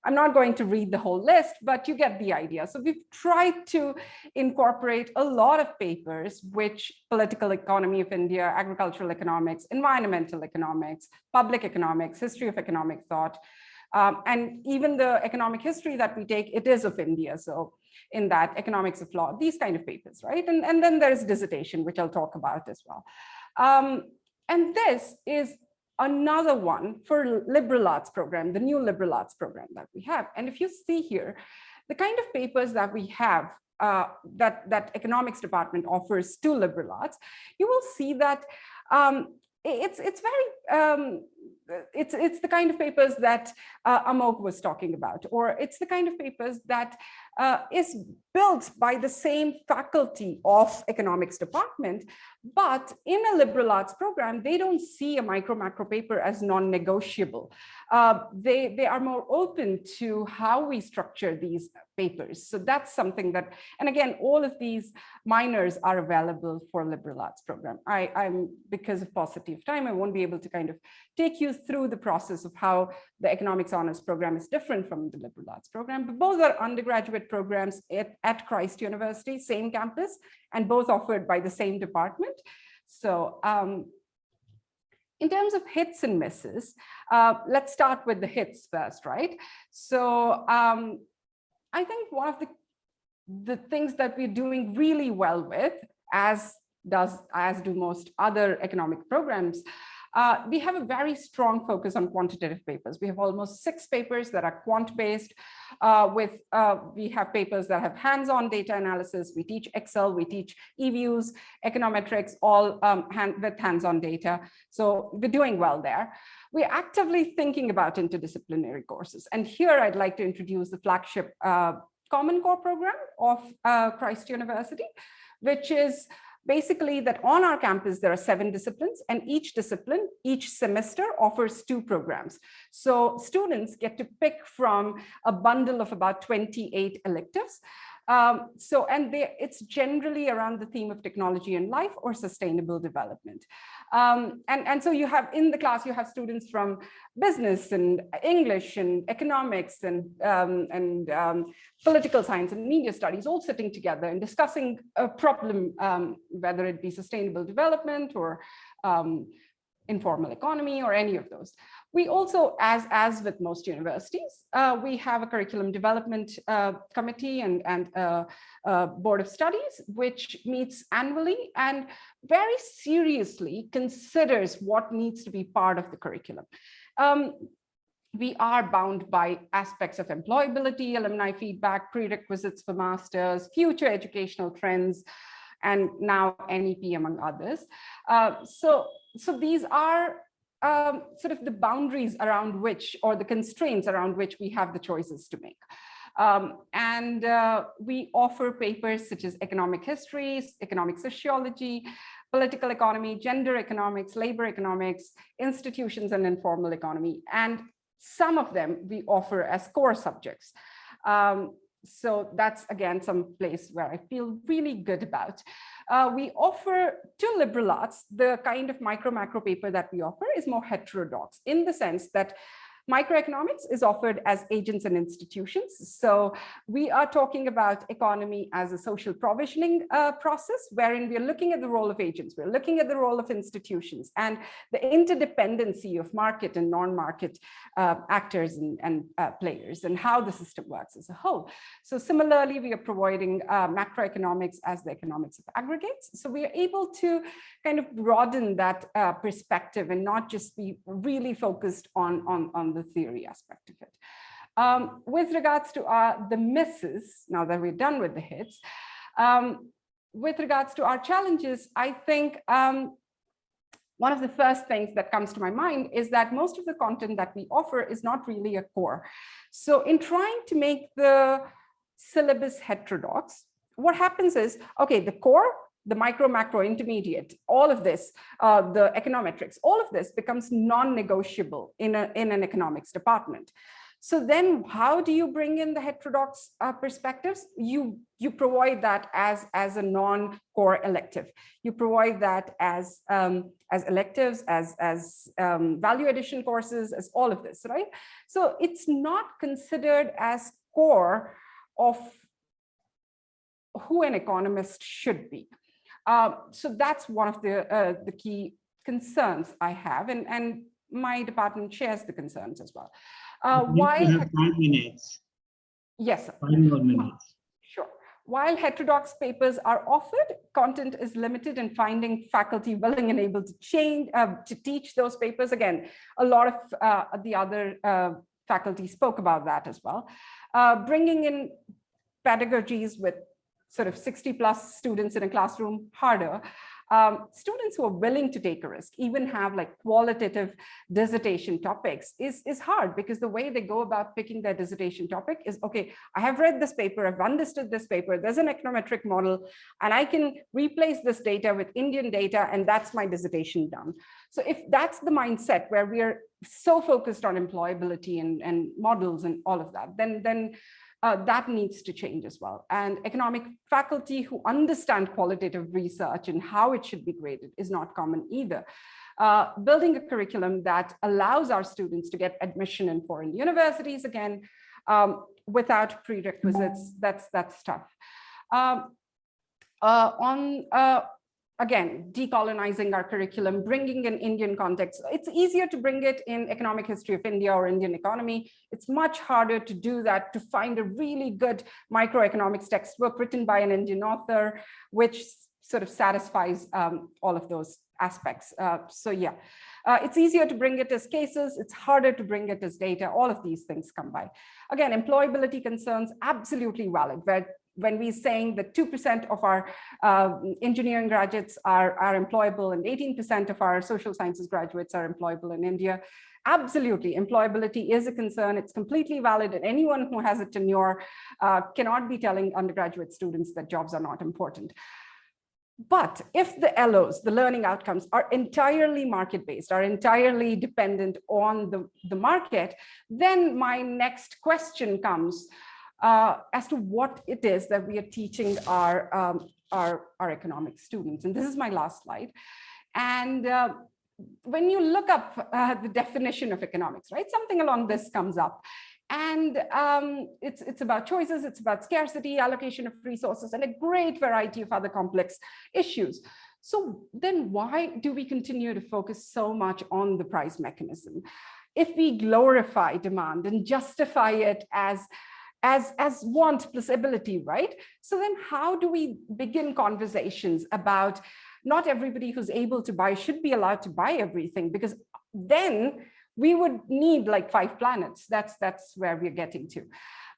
I'm not going to read the whole list, but you get the idea. So we've tried to incorporate a lot of papers, which political economy of India, agricultural economics, environmental economics, public economics, history of economic thought, and even the economic history that we take, it is of India. So in that, economics of law, these kind of papers, right? And then there's dissertation, which I'll talk about as well. And this is another one for liberal arts program, the new liberal arts program that we have. And if you see here, the kind of papers that we have that economics department offers to liberal arts, you will see that it's the kind of papers that Amok was talking about, or it's the kind of papers that is built by the same faculty of economics department, but in a liberal arts program, they don't see a micro-macro paper as non-negotiable. They are more open to how we structure these papers. So that's something that, and again, all of these minors are available for liberal arts program. I'm, because of paucity of time, I won't be able to kind of take you through the process of how the economics honors program is different from the liberal arts program, but both are undergraduate programs at Christ University, same campus, and both offered by the same department. So in terms of hits and misses, let's start with the hits first, right? So I think one of the things that we're doing really well with, as do most other economic programs, we have a very strong focus on quantitative papers. We have almost 6 papers that are quant-based. We have papers that have hands-on data analysis. We teach Excel, we teach eViews, econometrics, all with hands-on data. So we're doing well there. We're actively thinking about interdisciplinary courses. And here I'd like to introduce the flagship Common Core program of Christ University, which is basically that on our campus, there are 7 disciplines, and each discipline, each semester offers 2 programs. So students get to pick from a bundle of about 28 electives. It's generally around the theme of technology and life or sustainable development. And so you have in the class, you have students from business and English and economics and political science and media studies all sitting together and discussing a problem, whether it be sustainable development or informal economy or any of those. We also, as with most universities, we have a curriculum development committee and board of studies, which meets annually and very seriously considers what needs to be part of the curriculum. We are bound by aspects of employability, alumni feedback, prerequisites for masters, future educational trends, and now NEP, among others. So these are sort of the boundaries around which, or the constraints around which we have the choices to make. We offer papers such as economic history, economic sociology, political economy, gender economics, labor economics, institutions and informal economy. And some of them we offer as core subjects. So that's, again, some place where I feel really good about. We offer to liberal arts, the kind of micro-macro paper that we offer is more heterodox in the sense that microeconomics is offered as agents and institutions. So we are talking about economy as a social provisioning process, wherein we are looking at the role of agents, we're looking at the role of institutions and the interdependency of market and non-market actors and players and how the system works as a whole. So similarly, we are providing macroeconomics as the economics of aggregates. So we are able to kind of broaden that perspective and not just be really focused on the theory aspect of it. With regards to the misses, now that we're done with the hits, with regards to our challenges, I think one of the first things that comes to my mind is that most of the content that we offer is not really a core. So in trying to make the syllabus heterodox, what happens is, okay, the core, the micro, macro, intermediate, all of this, the econometrics, all of this becomes non-negotiable in an economics department. So then how do you bring in the heterodox perspectives? You provide that as a non-core elective. You provide that as electives, as value addition courses, as all of this, right? So it's not considered as core of who an economist should be. So that's one of the key concerns I have, and my department shares the concerns as well. You have 5 minutes. Yes, sir. 5 more minutes. Sure. While heterodox papers are offered, content is limited in finding faculty willing and able to teach those papers. Again, a lot of the other faculty spoke about that as well. Bringing in pedagogies with sort of 60+ students in a classroom, harder. Students who are willing to take a risk, even have like qualitative dissertation topics is hard, because the way they go about picking their dissertation topic is, okay, I have read this paper, I've understood this paper, there's an econometric model, and I can replace this data with Indian data, and that's my dissertation done. So if that's the mindset where we are so focused on employability and models and all of that, then that needs to change as well. And economic faculty who understand qualitative research and how it should be graded is not common either. Building a curriculum that allows our students to get admission in foreign universities, again, without prerequisites, that's tough. Again, decolonizing our curriculum, bringing in Indian context. It's easier to bring it in economic history of India or Indian economy. It's much harder to do that, to find a really good microeconomics textbook written by an Indian author, which sort of satisfies all of those aspects. So yeah, it's easier to bring it as cases. It's harder to bring it as data. All of these things come by. Again, employability concerns, absolutely valid. When we're saying that 2% of our engineering graduates are employable and 18% of our social sciences graduates are employable in India, absolutely, employability is a concern. It's completely valid, and anyone who has a tenure cannot be telling undergraduate students that jobs are not important. But if the LOs, the learning outcomes, are entirely market-based, are entirely dependent on the market, then my next question comes, as to what it is that we are teaching our economic students. And this is my last slide. And when you look up the definition of economics, right, something along this comes up. And it's about choices, it's about scarcity, allocation of resources, and a great variety of other complex issues. So then why do we continue to focus so much on the price mechanism? If we glorify demand and justify it as want plus ability, right? So then how do we begin conversations about not everybody who's able to buy should be allowed to buy everything? Because then we would need like 5 planets. That's where we're getting to.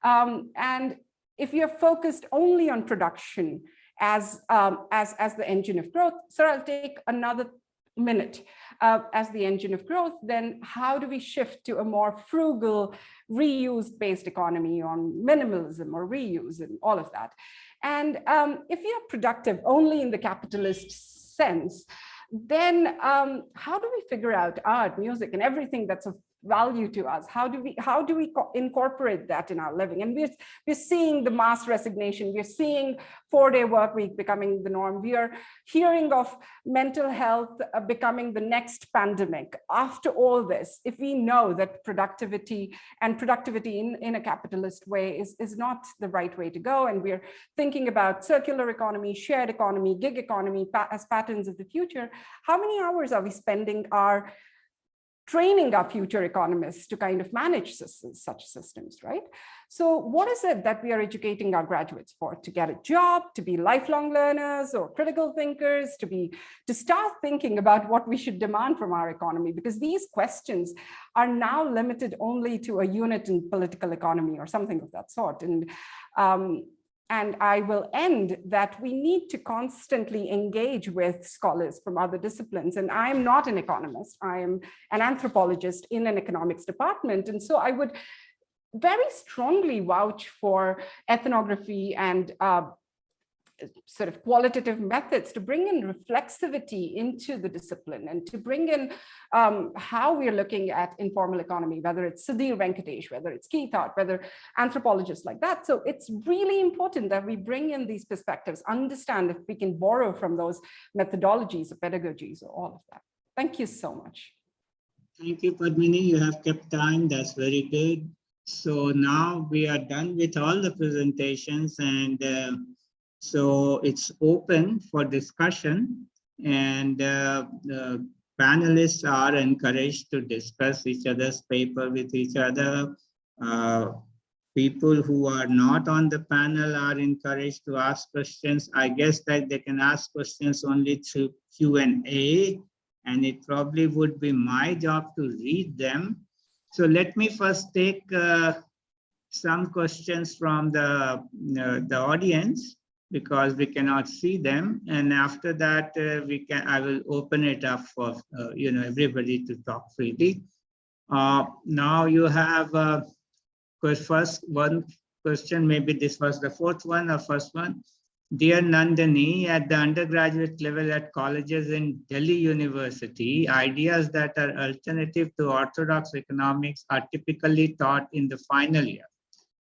And if you're focused only on production as the engine of growth, so I'll take another minute as the engine of growth, then how do we shift to a more frugal, reuse-based economy on minimalism or reuse and all of that? And if you're productive only in the capitalist sense, then how do we figure out art, music, and everything that's of value to us? How do we incorporate that in our living? And we're seeing the mass resignation. We're seeing 4-day work week becoming the norm. We are hearing of mental health becoming the next pandemic. After all this, if we know that productivity in a capitalist way is not the right way to go, and we're thinking about circular economy, shared economy, gig economy as patterns of the future, how many hours are we spending training our future economists to kind of manage such systems, right? So what is it that we are educating our graduates for? To get a job, to be lifelong learners or critical thinkers, to start thinking about what we should demand from our economy, because these questions are now limited only to a unit in political economy or something of that sort. And I will end that we need to constantly engage with scholars from other disciplines. And I'm not an economist, I am an anthropologist in an economics department. And so I would very strongly vouch for ethnography and sort of qualitative methods to bring in reflexivity into the discipline and to bring in how we're looking at informal economy, whether it's Sudhir Venkatesh, whether it's Keith Hart, whether anthropologists like that. So it's really important that we bring in these perspectives, understand if we can borrow from those methodologies or pedagogies or all of that. Thank you so much. Thank you, Padmini. You have kept time. That's very good. So now we are done with all the presentations, and so it's open for discussion, and the panelists are encouraged to discuss each other's paper with each other, People who are not on the panel are encouraged to ask questions. I guess that they can ask questions only through Q&A, and it probably would be my job to read them. So let me first take some questions from the audience, because we cannot see them, and after that I will open it up for everybody to talk freely. Now you have first one question, maybe this was the fourth one or first one. Dear Nandini, at the undergraduate level at colleges in Delhi University, ideas that are alternative to orthodox economics are typically taught in the final year.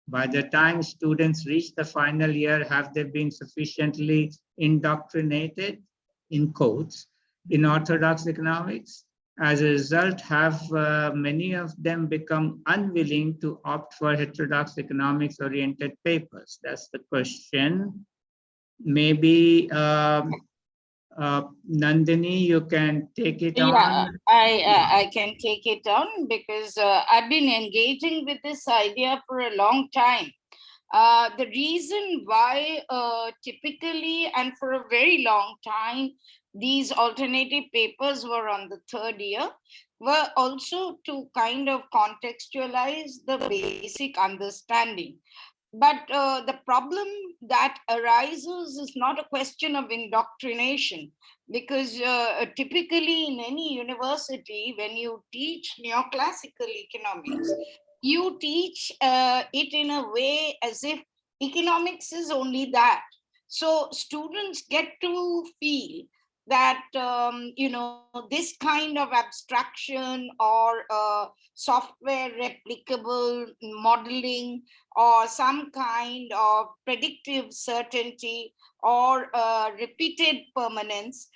By the time students reach the final year, have they been sufficiently indoctrinated, in quotes, in orthodox economics? As a result, have many of them become unwilling to opt for heterodox economics-oriented papers? That's the question. Maybe Nandini, you can take it on. Yeah, I can take it on, because I've been engaging with this idea for a long time. The reason why typically and for a very long time, these alternative papers were on the third year were also to kind of contextualize the basic understanding. But the problem that arises is not a question of indoctrination, because typically in any university, when you teach neoclassical economics, you teach it in a way as if economics is only that. So students get to feel that, this kind of abstraction or software replicable modeling or some kind of predictive certainty or repeated permanence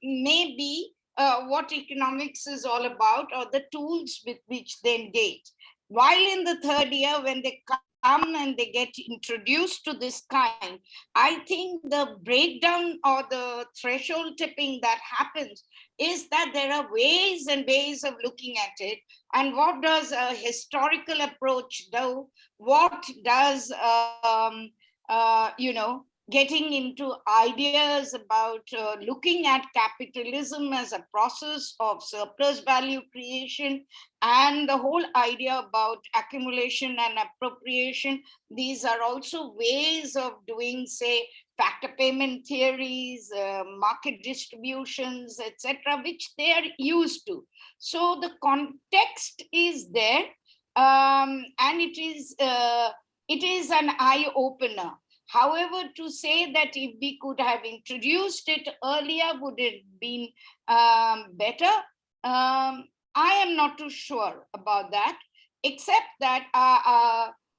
may be what economics is all about, or the tools with which they engage. While in the third year, when they come and they get introduced to this kind, I think the breakdown or the threshold tipping that happens is that there are ways and ways of looking at it. And what does a historical approach do? What does, getting into ideas about looking at capitalism as a process of surplus value creation, and the whole idea about accumulation and appropriation. These are also ways of doing, say, factor payment theories, market distributions, etc., which they are used to. So the context is there, and it is an eye-opener. However, to say that if we could have introduced it earlier, would it have been better? I am not too sure about that, except that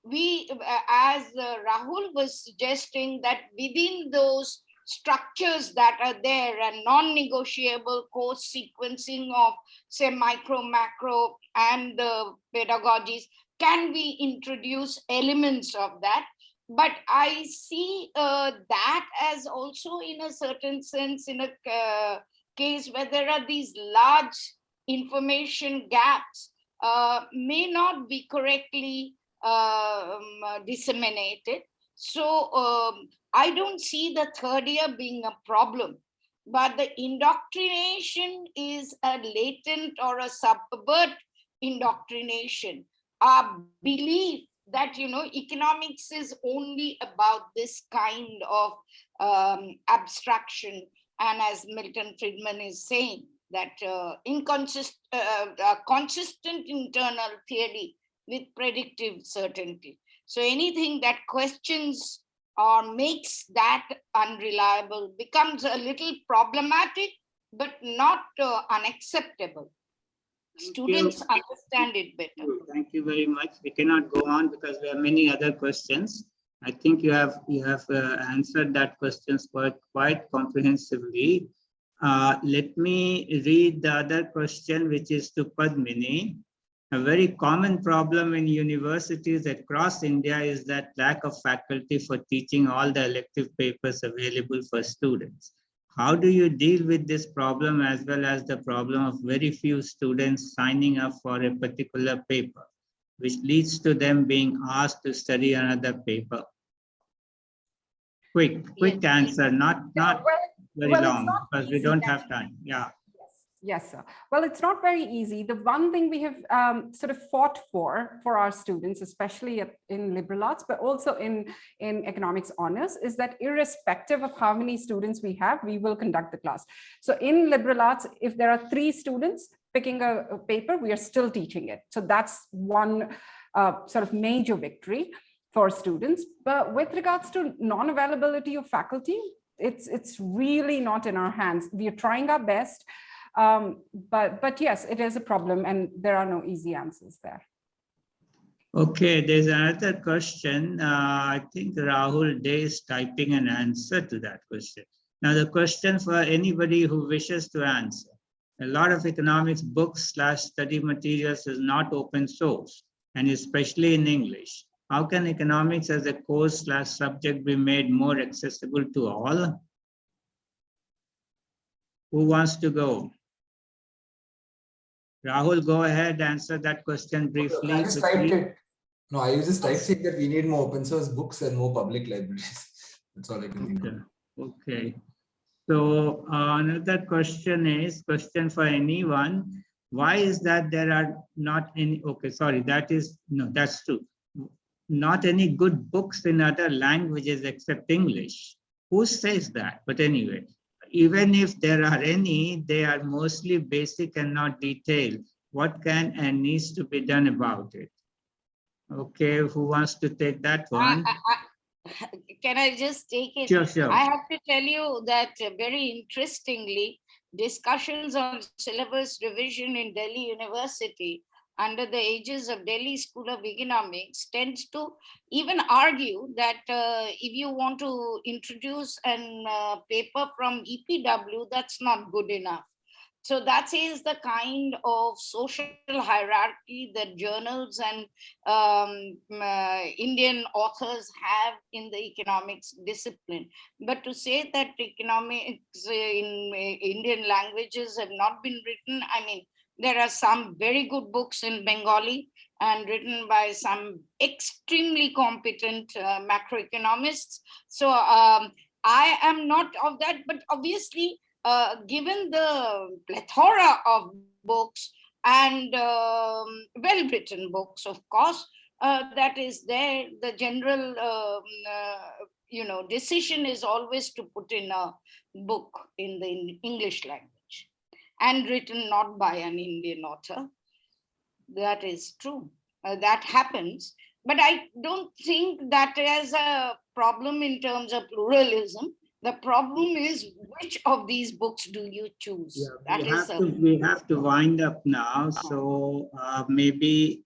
we, as Rahul was suggesting, that within those structures that are there and non-negotiable course sequencing of, say, micro, macro, and the pedagogies, can we introduce elements of that? But I see that as also, in a certain sense, in a case where there are these large information gaps, may not be correctly disseminated. So I don't see the third year being a problem, but the indoctrination is a latent or a subvert indoctrination. Our belief that, economics is only about this kind of abstraction. And as Milton Friedman is saying, that consistent internal theory with predictive certainty. So anything that questions or makes that unreliable becomes a little problematic, but not unacceptable. Students understand it better. Thank you very much. We cannot go on because we have many other questions. I think you have answered that questions quite comprehensively. Let me read the other question, which is to Padmini. A very common problem in universities across India is that lack of faculty for teaching all the elective papers available for students. How do you deal with this problem, as well as the problem of very few students signing up for a particular paper? which leads to them being asked to study another paper? Quick answer, not very well, it's long, not because we easy, don't have actually. time. Yeah. Yes, sir. Well, it's not very easy. The one thing we have sort of fought for our students, especially in liberal arts, but also in economics honors, is that irrespective of how many students we have, we will conduct the class. So in liberal arts, if there are 3 students picking a paper, we are still teaching it. So that's one sort of major victory for students. But with regards to non-availability of faculty, it's really not in our hands. We are trying our best. But yes, it is a problem, and there are no easy answers there. Okay, there's another question. I think Rahul Day is typing an answer to that question. Now, the question for anybody who wishes to answer: a lot of economics books / study materials is not open source, and especially in English. How can economics as a course / subject be made more accessible to all? Who wants to go? Rahul, go ahead, answer that question briefly. I just typed it. No, I just typed saying that we need more open source books and more public libraries. That's all I can think of. Okay. So another question is, question for anyone. Why is that there are not any, okay, sorry, that is, no, that's true. Not any good books in other languages except English. Who says that? But anyway, even if there are any, they are mostly basic and not detailed. What can and needs to be done about it? Okay, who wants to take that one? Can I just take it? Sure. I have to tell you that very interestingly, discussions on syllabus revision in Delhi University under the aegis of Delhi School of Economics tends to even argue that if you want to introduce a paper from EPW, that's not good enough. So that is the kind of social hierarchy that journals and Indian authors have in the economics discipline. But to say that economics in Indian languages have not been written, I mean, there are some very good books in Bengali and written by some extremely competent macroeconomists. So I am not of that, but obviously, given the plethora of books and well-written books, of course, that is there, the general decision is always to put in a book in the English language and written not by an Indian author. That is true. That happens. But I don't think that is a problem in terms of pluralism. The problem is, which of these books do you choose? Yeah, we have to wind up now. So maybe,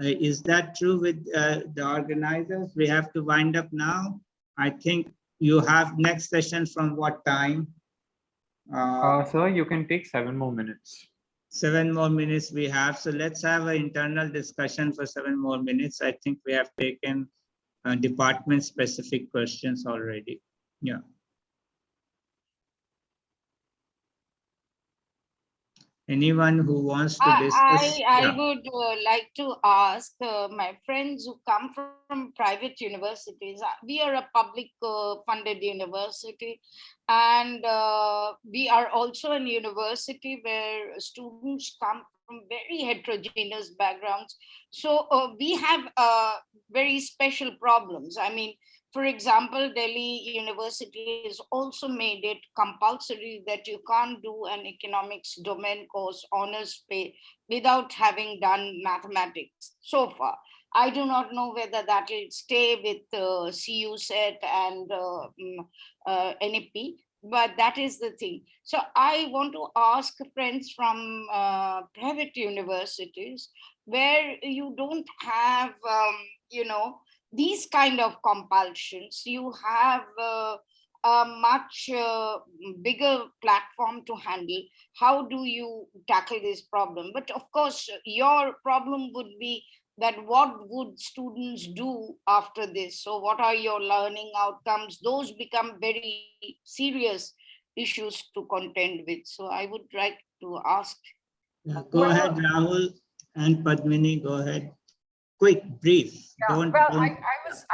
is that true with the organizers? We have to wind up now. I think you have next session from what time? Sir, you can take 7 more minutes. 7 more minutes we have. So let's have an internal discussion for 7 more minutes. I think we have taken department specific questions already. Yeah. Anyone who wants to discuss? I would like to ask my friends who come from private universities. We are a public funded university, and we are also a university where students come from very heterogeneous backgrounds. So we have very special problems. I mean, for example, Delhi University has also made it compulsory that you can't do an economics domain course honors pay without having done mathematics so far. I do not know whether that will stay with CUSET and NEP, but that is the thing. So I want to ask friends from private universities where you don't have, these kind of compulsions. You have a much bigger platform to handle. How do you tackle this problem? But of course, your problem would be that what would students do after this? So what are your learning outcomes? Those become very serious issues to contend with. So I would like to ask. Go ahead, Rahul and Padmini, go ahead. quick, brief. Yeah, Don't, well, don't-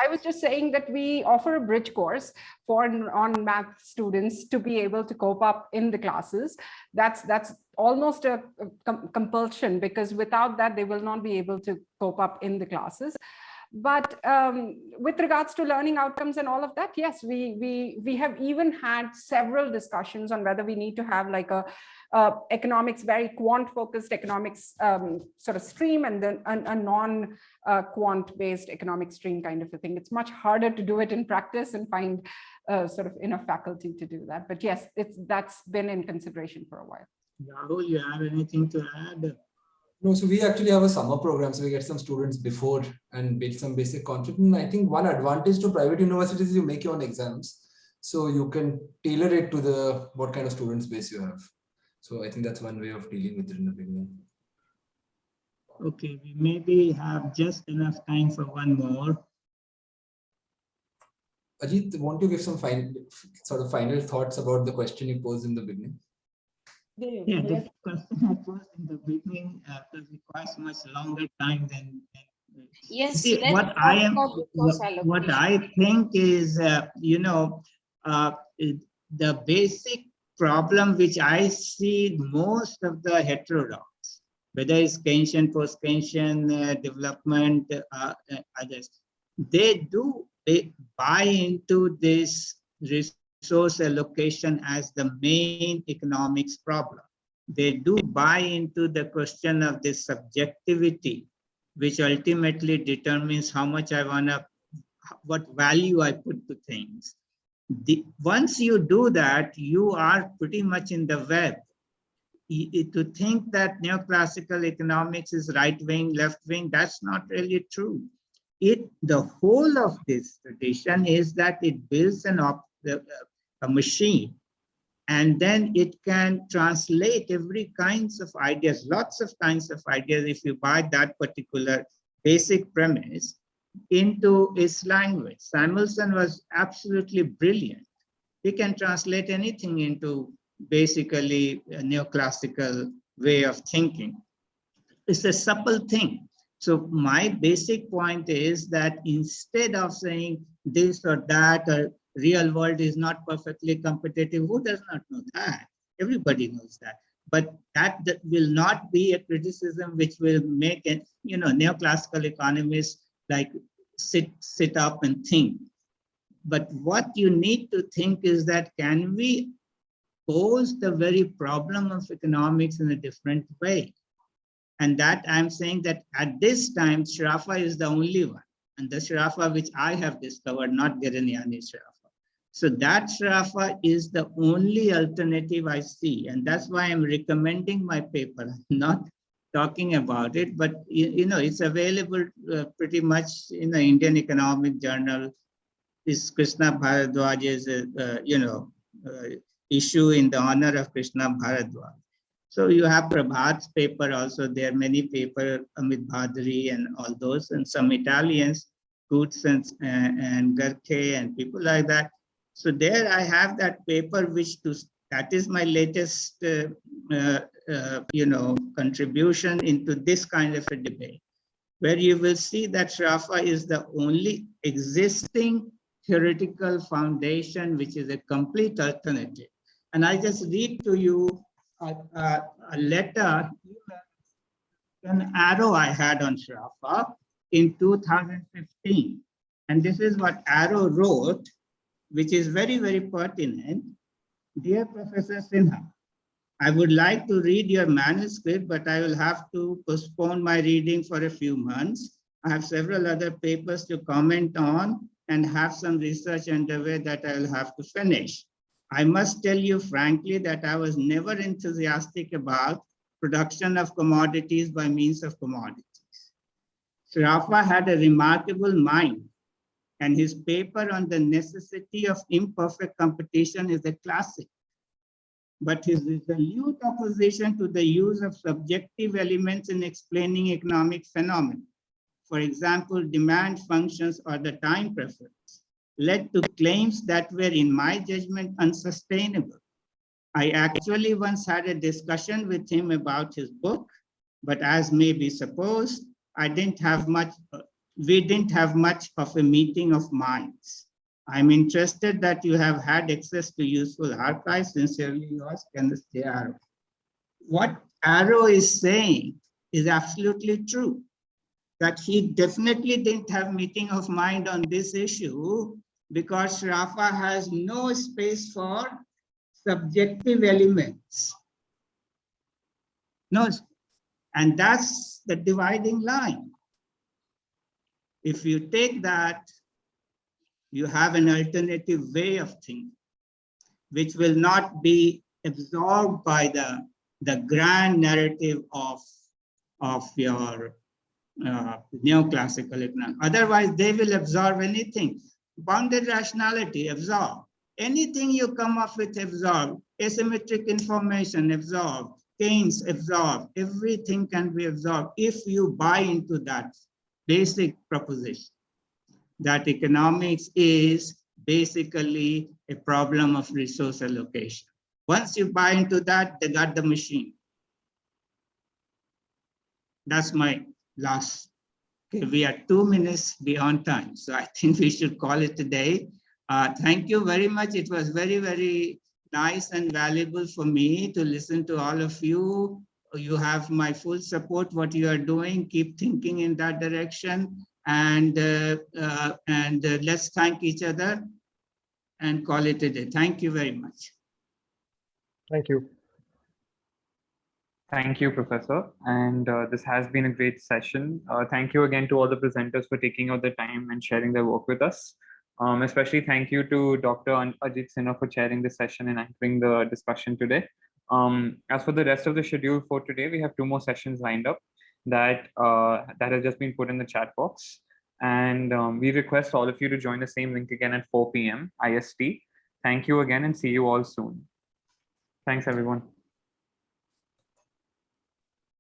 I was just saying that we offer a bridge course for non-math students to be able to cope up in the classes. That's almost a compulsion, because without that, they will not be able to cope up in the classes. But with regards to learning outcomes and all of that, yes, we have even had several discussions on whether we need to have like a economics, very quant focused economics sort of stream, and then a non quant based economic stream kind of a thing. It's much harder to do it in practice and find sort of enough faculty to do that. But yes, that's been in consideration for a while. Rahul, you have anything to add? No, so we actually have a summer program, so we get some students before and make some basic content. And I think one advantage to private universities is you make your own exams, so you can tailor it to the what kind of students base you have. So I think that's one way of dealing with it in the beginning. Okay, we maybe have just enough time for one more. Ajit, want to give some final thoughts about the question you posed in the beginning? Yeah, the question I posed in the beginning requires much longer time than. Yes, See, let's what talk I am, about resource what allocation. I think is, you know, the basic problem which I see most of the heterodox, whether it's Keynesian, post-Keynesian, development, others, they buy into this resource allocation as the main economics problem. They do buy into the question of this subjectivity, which ultimately determines how much I want to, what value I put to things. Once you do that, you are pretty much in the web. To think that neoclassical economics is right-wing, left-wing, that's not really true. The whole of this tradition is that it builds a machine, and then it can translate every kinds of ideas, lots of kinds of ideas, if you buy that particular basic premise, into its language. Samuelson was absolutely brilliant. He can translate anything into basically a neoclassical way of thinking. It's a supple thing. So my basic point is that instead of saying this or that, or real world is not perfectly competitive, who does not know that? Everybody knows that. But that will not be a criticism which will make it, you know, neoclassical economists like sit up and think. But what you need to think is that, can we pose the very problem of economics in a different way? And that I'm saying that at this time, Sraffa is the only one. And the Sraffa which I have discovered, not Girinyani Sraffa. So that Sraffa is the only alternative I see. And that's why I'm recommending my paper. I'm not talking about it, but you know, it's available pretty much in the Indian Economic Journal. This Krishna Bharadwaj's issue in the honor of Krishna Bharadwaj. So you have Prabhat's paper also. There are many papers, Amit Bhadri and all those, and some Italians, Coutts and Garke and people like that. So there I have that paper, that is my latest, contribution into this kind of a debate, where you will see that Sraffa is the only existing theoretical foundation, which is a complete alternative. And I just read to you a letter, an arrow I had on Sraffa in 2015. And this is what Arrow wrote, which is very, very pertinent. Dear Professor Sinha, I would like to read your manuscript, but I will have to postpone my reading for a few months. I have several other papers to comment on and have some research underway that I will have to finish. I must tell you frankly that I was never enthusiastic about production of commodities by means of commodities. Sraffa had a remarkable mind, and his paper on the necessity of imperfect competition is a classic. But his resolute opposition to the use of subjective elements in explaining economic phenomena, for example, demand functions or the time preference, led to claims that were, in my judgment, unsustainable. I actually once had a discussion with him about his book, but as may be supposed, I didn't have much we didn't have much of a meeting of minds. I'm interested that you have had access to useful archives. Sincerely yours, Kenneth J. Arrow. What Arrow is saying is absolutely true, that he definitely didn't have meeting of mind on this issue because Sraffa has no space for subjective elements. No, and that's the dividing line. If you take that, you have an alternative way of thinking, which will not be absorbed by the grand narrative of your neoclassical economics. Otherwise, they will absorb anything. Bounded rationality, absorb. Anything you come up with, absorb. Asymmetric information, absorb. Keynes, absorb. Everything can be absorbed if you buy into that basic proposition that economics is basically a problem of resource allocation. Once you buy into that, they got the machine. That's my last. Okay, we are 2 minutes beyond time, so I think we should call it a day. Thank you very much. It was very, very nice and valuable for me to listen to all of you. You have my full support, what you are doing. Keep thinking in that direction. And let's thank each other and call it a day. Thank you very much. Thank you. Thank you, Professor. And this has been a great session. Thank you again to all the presenters for taking out the time and sharing their work with us. Especially thank you to Dr. Ajit Sinha for chairing the session and anchoring the discussion today. As for the rest of the schedule for today, we have 2 more sessions lined up that has just been put in the chat box. And we request all of you to join the same link again at 4 p.m. IST. Thank you again and see you all soon. Thanks, everyone.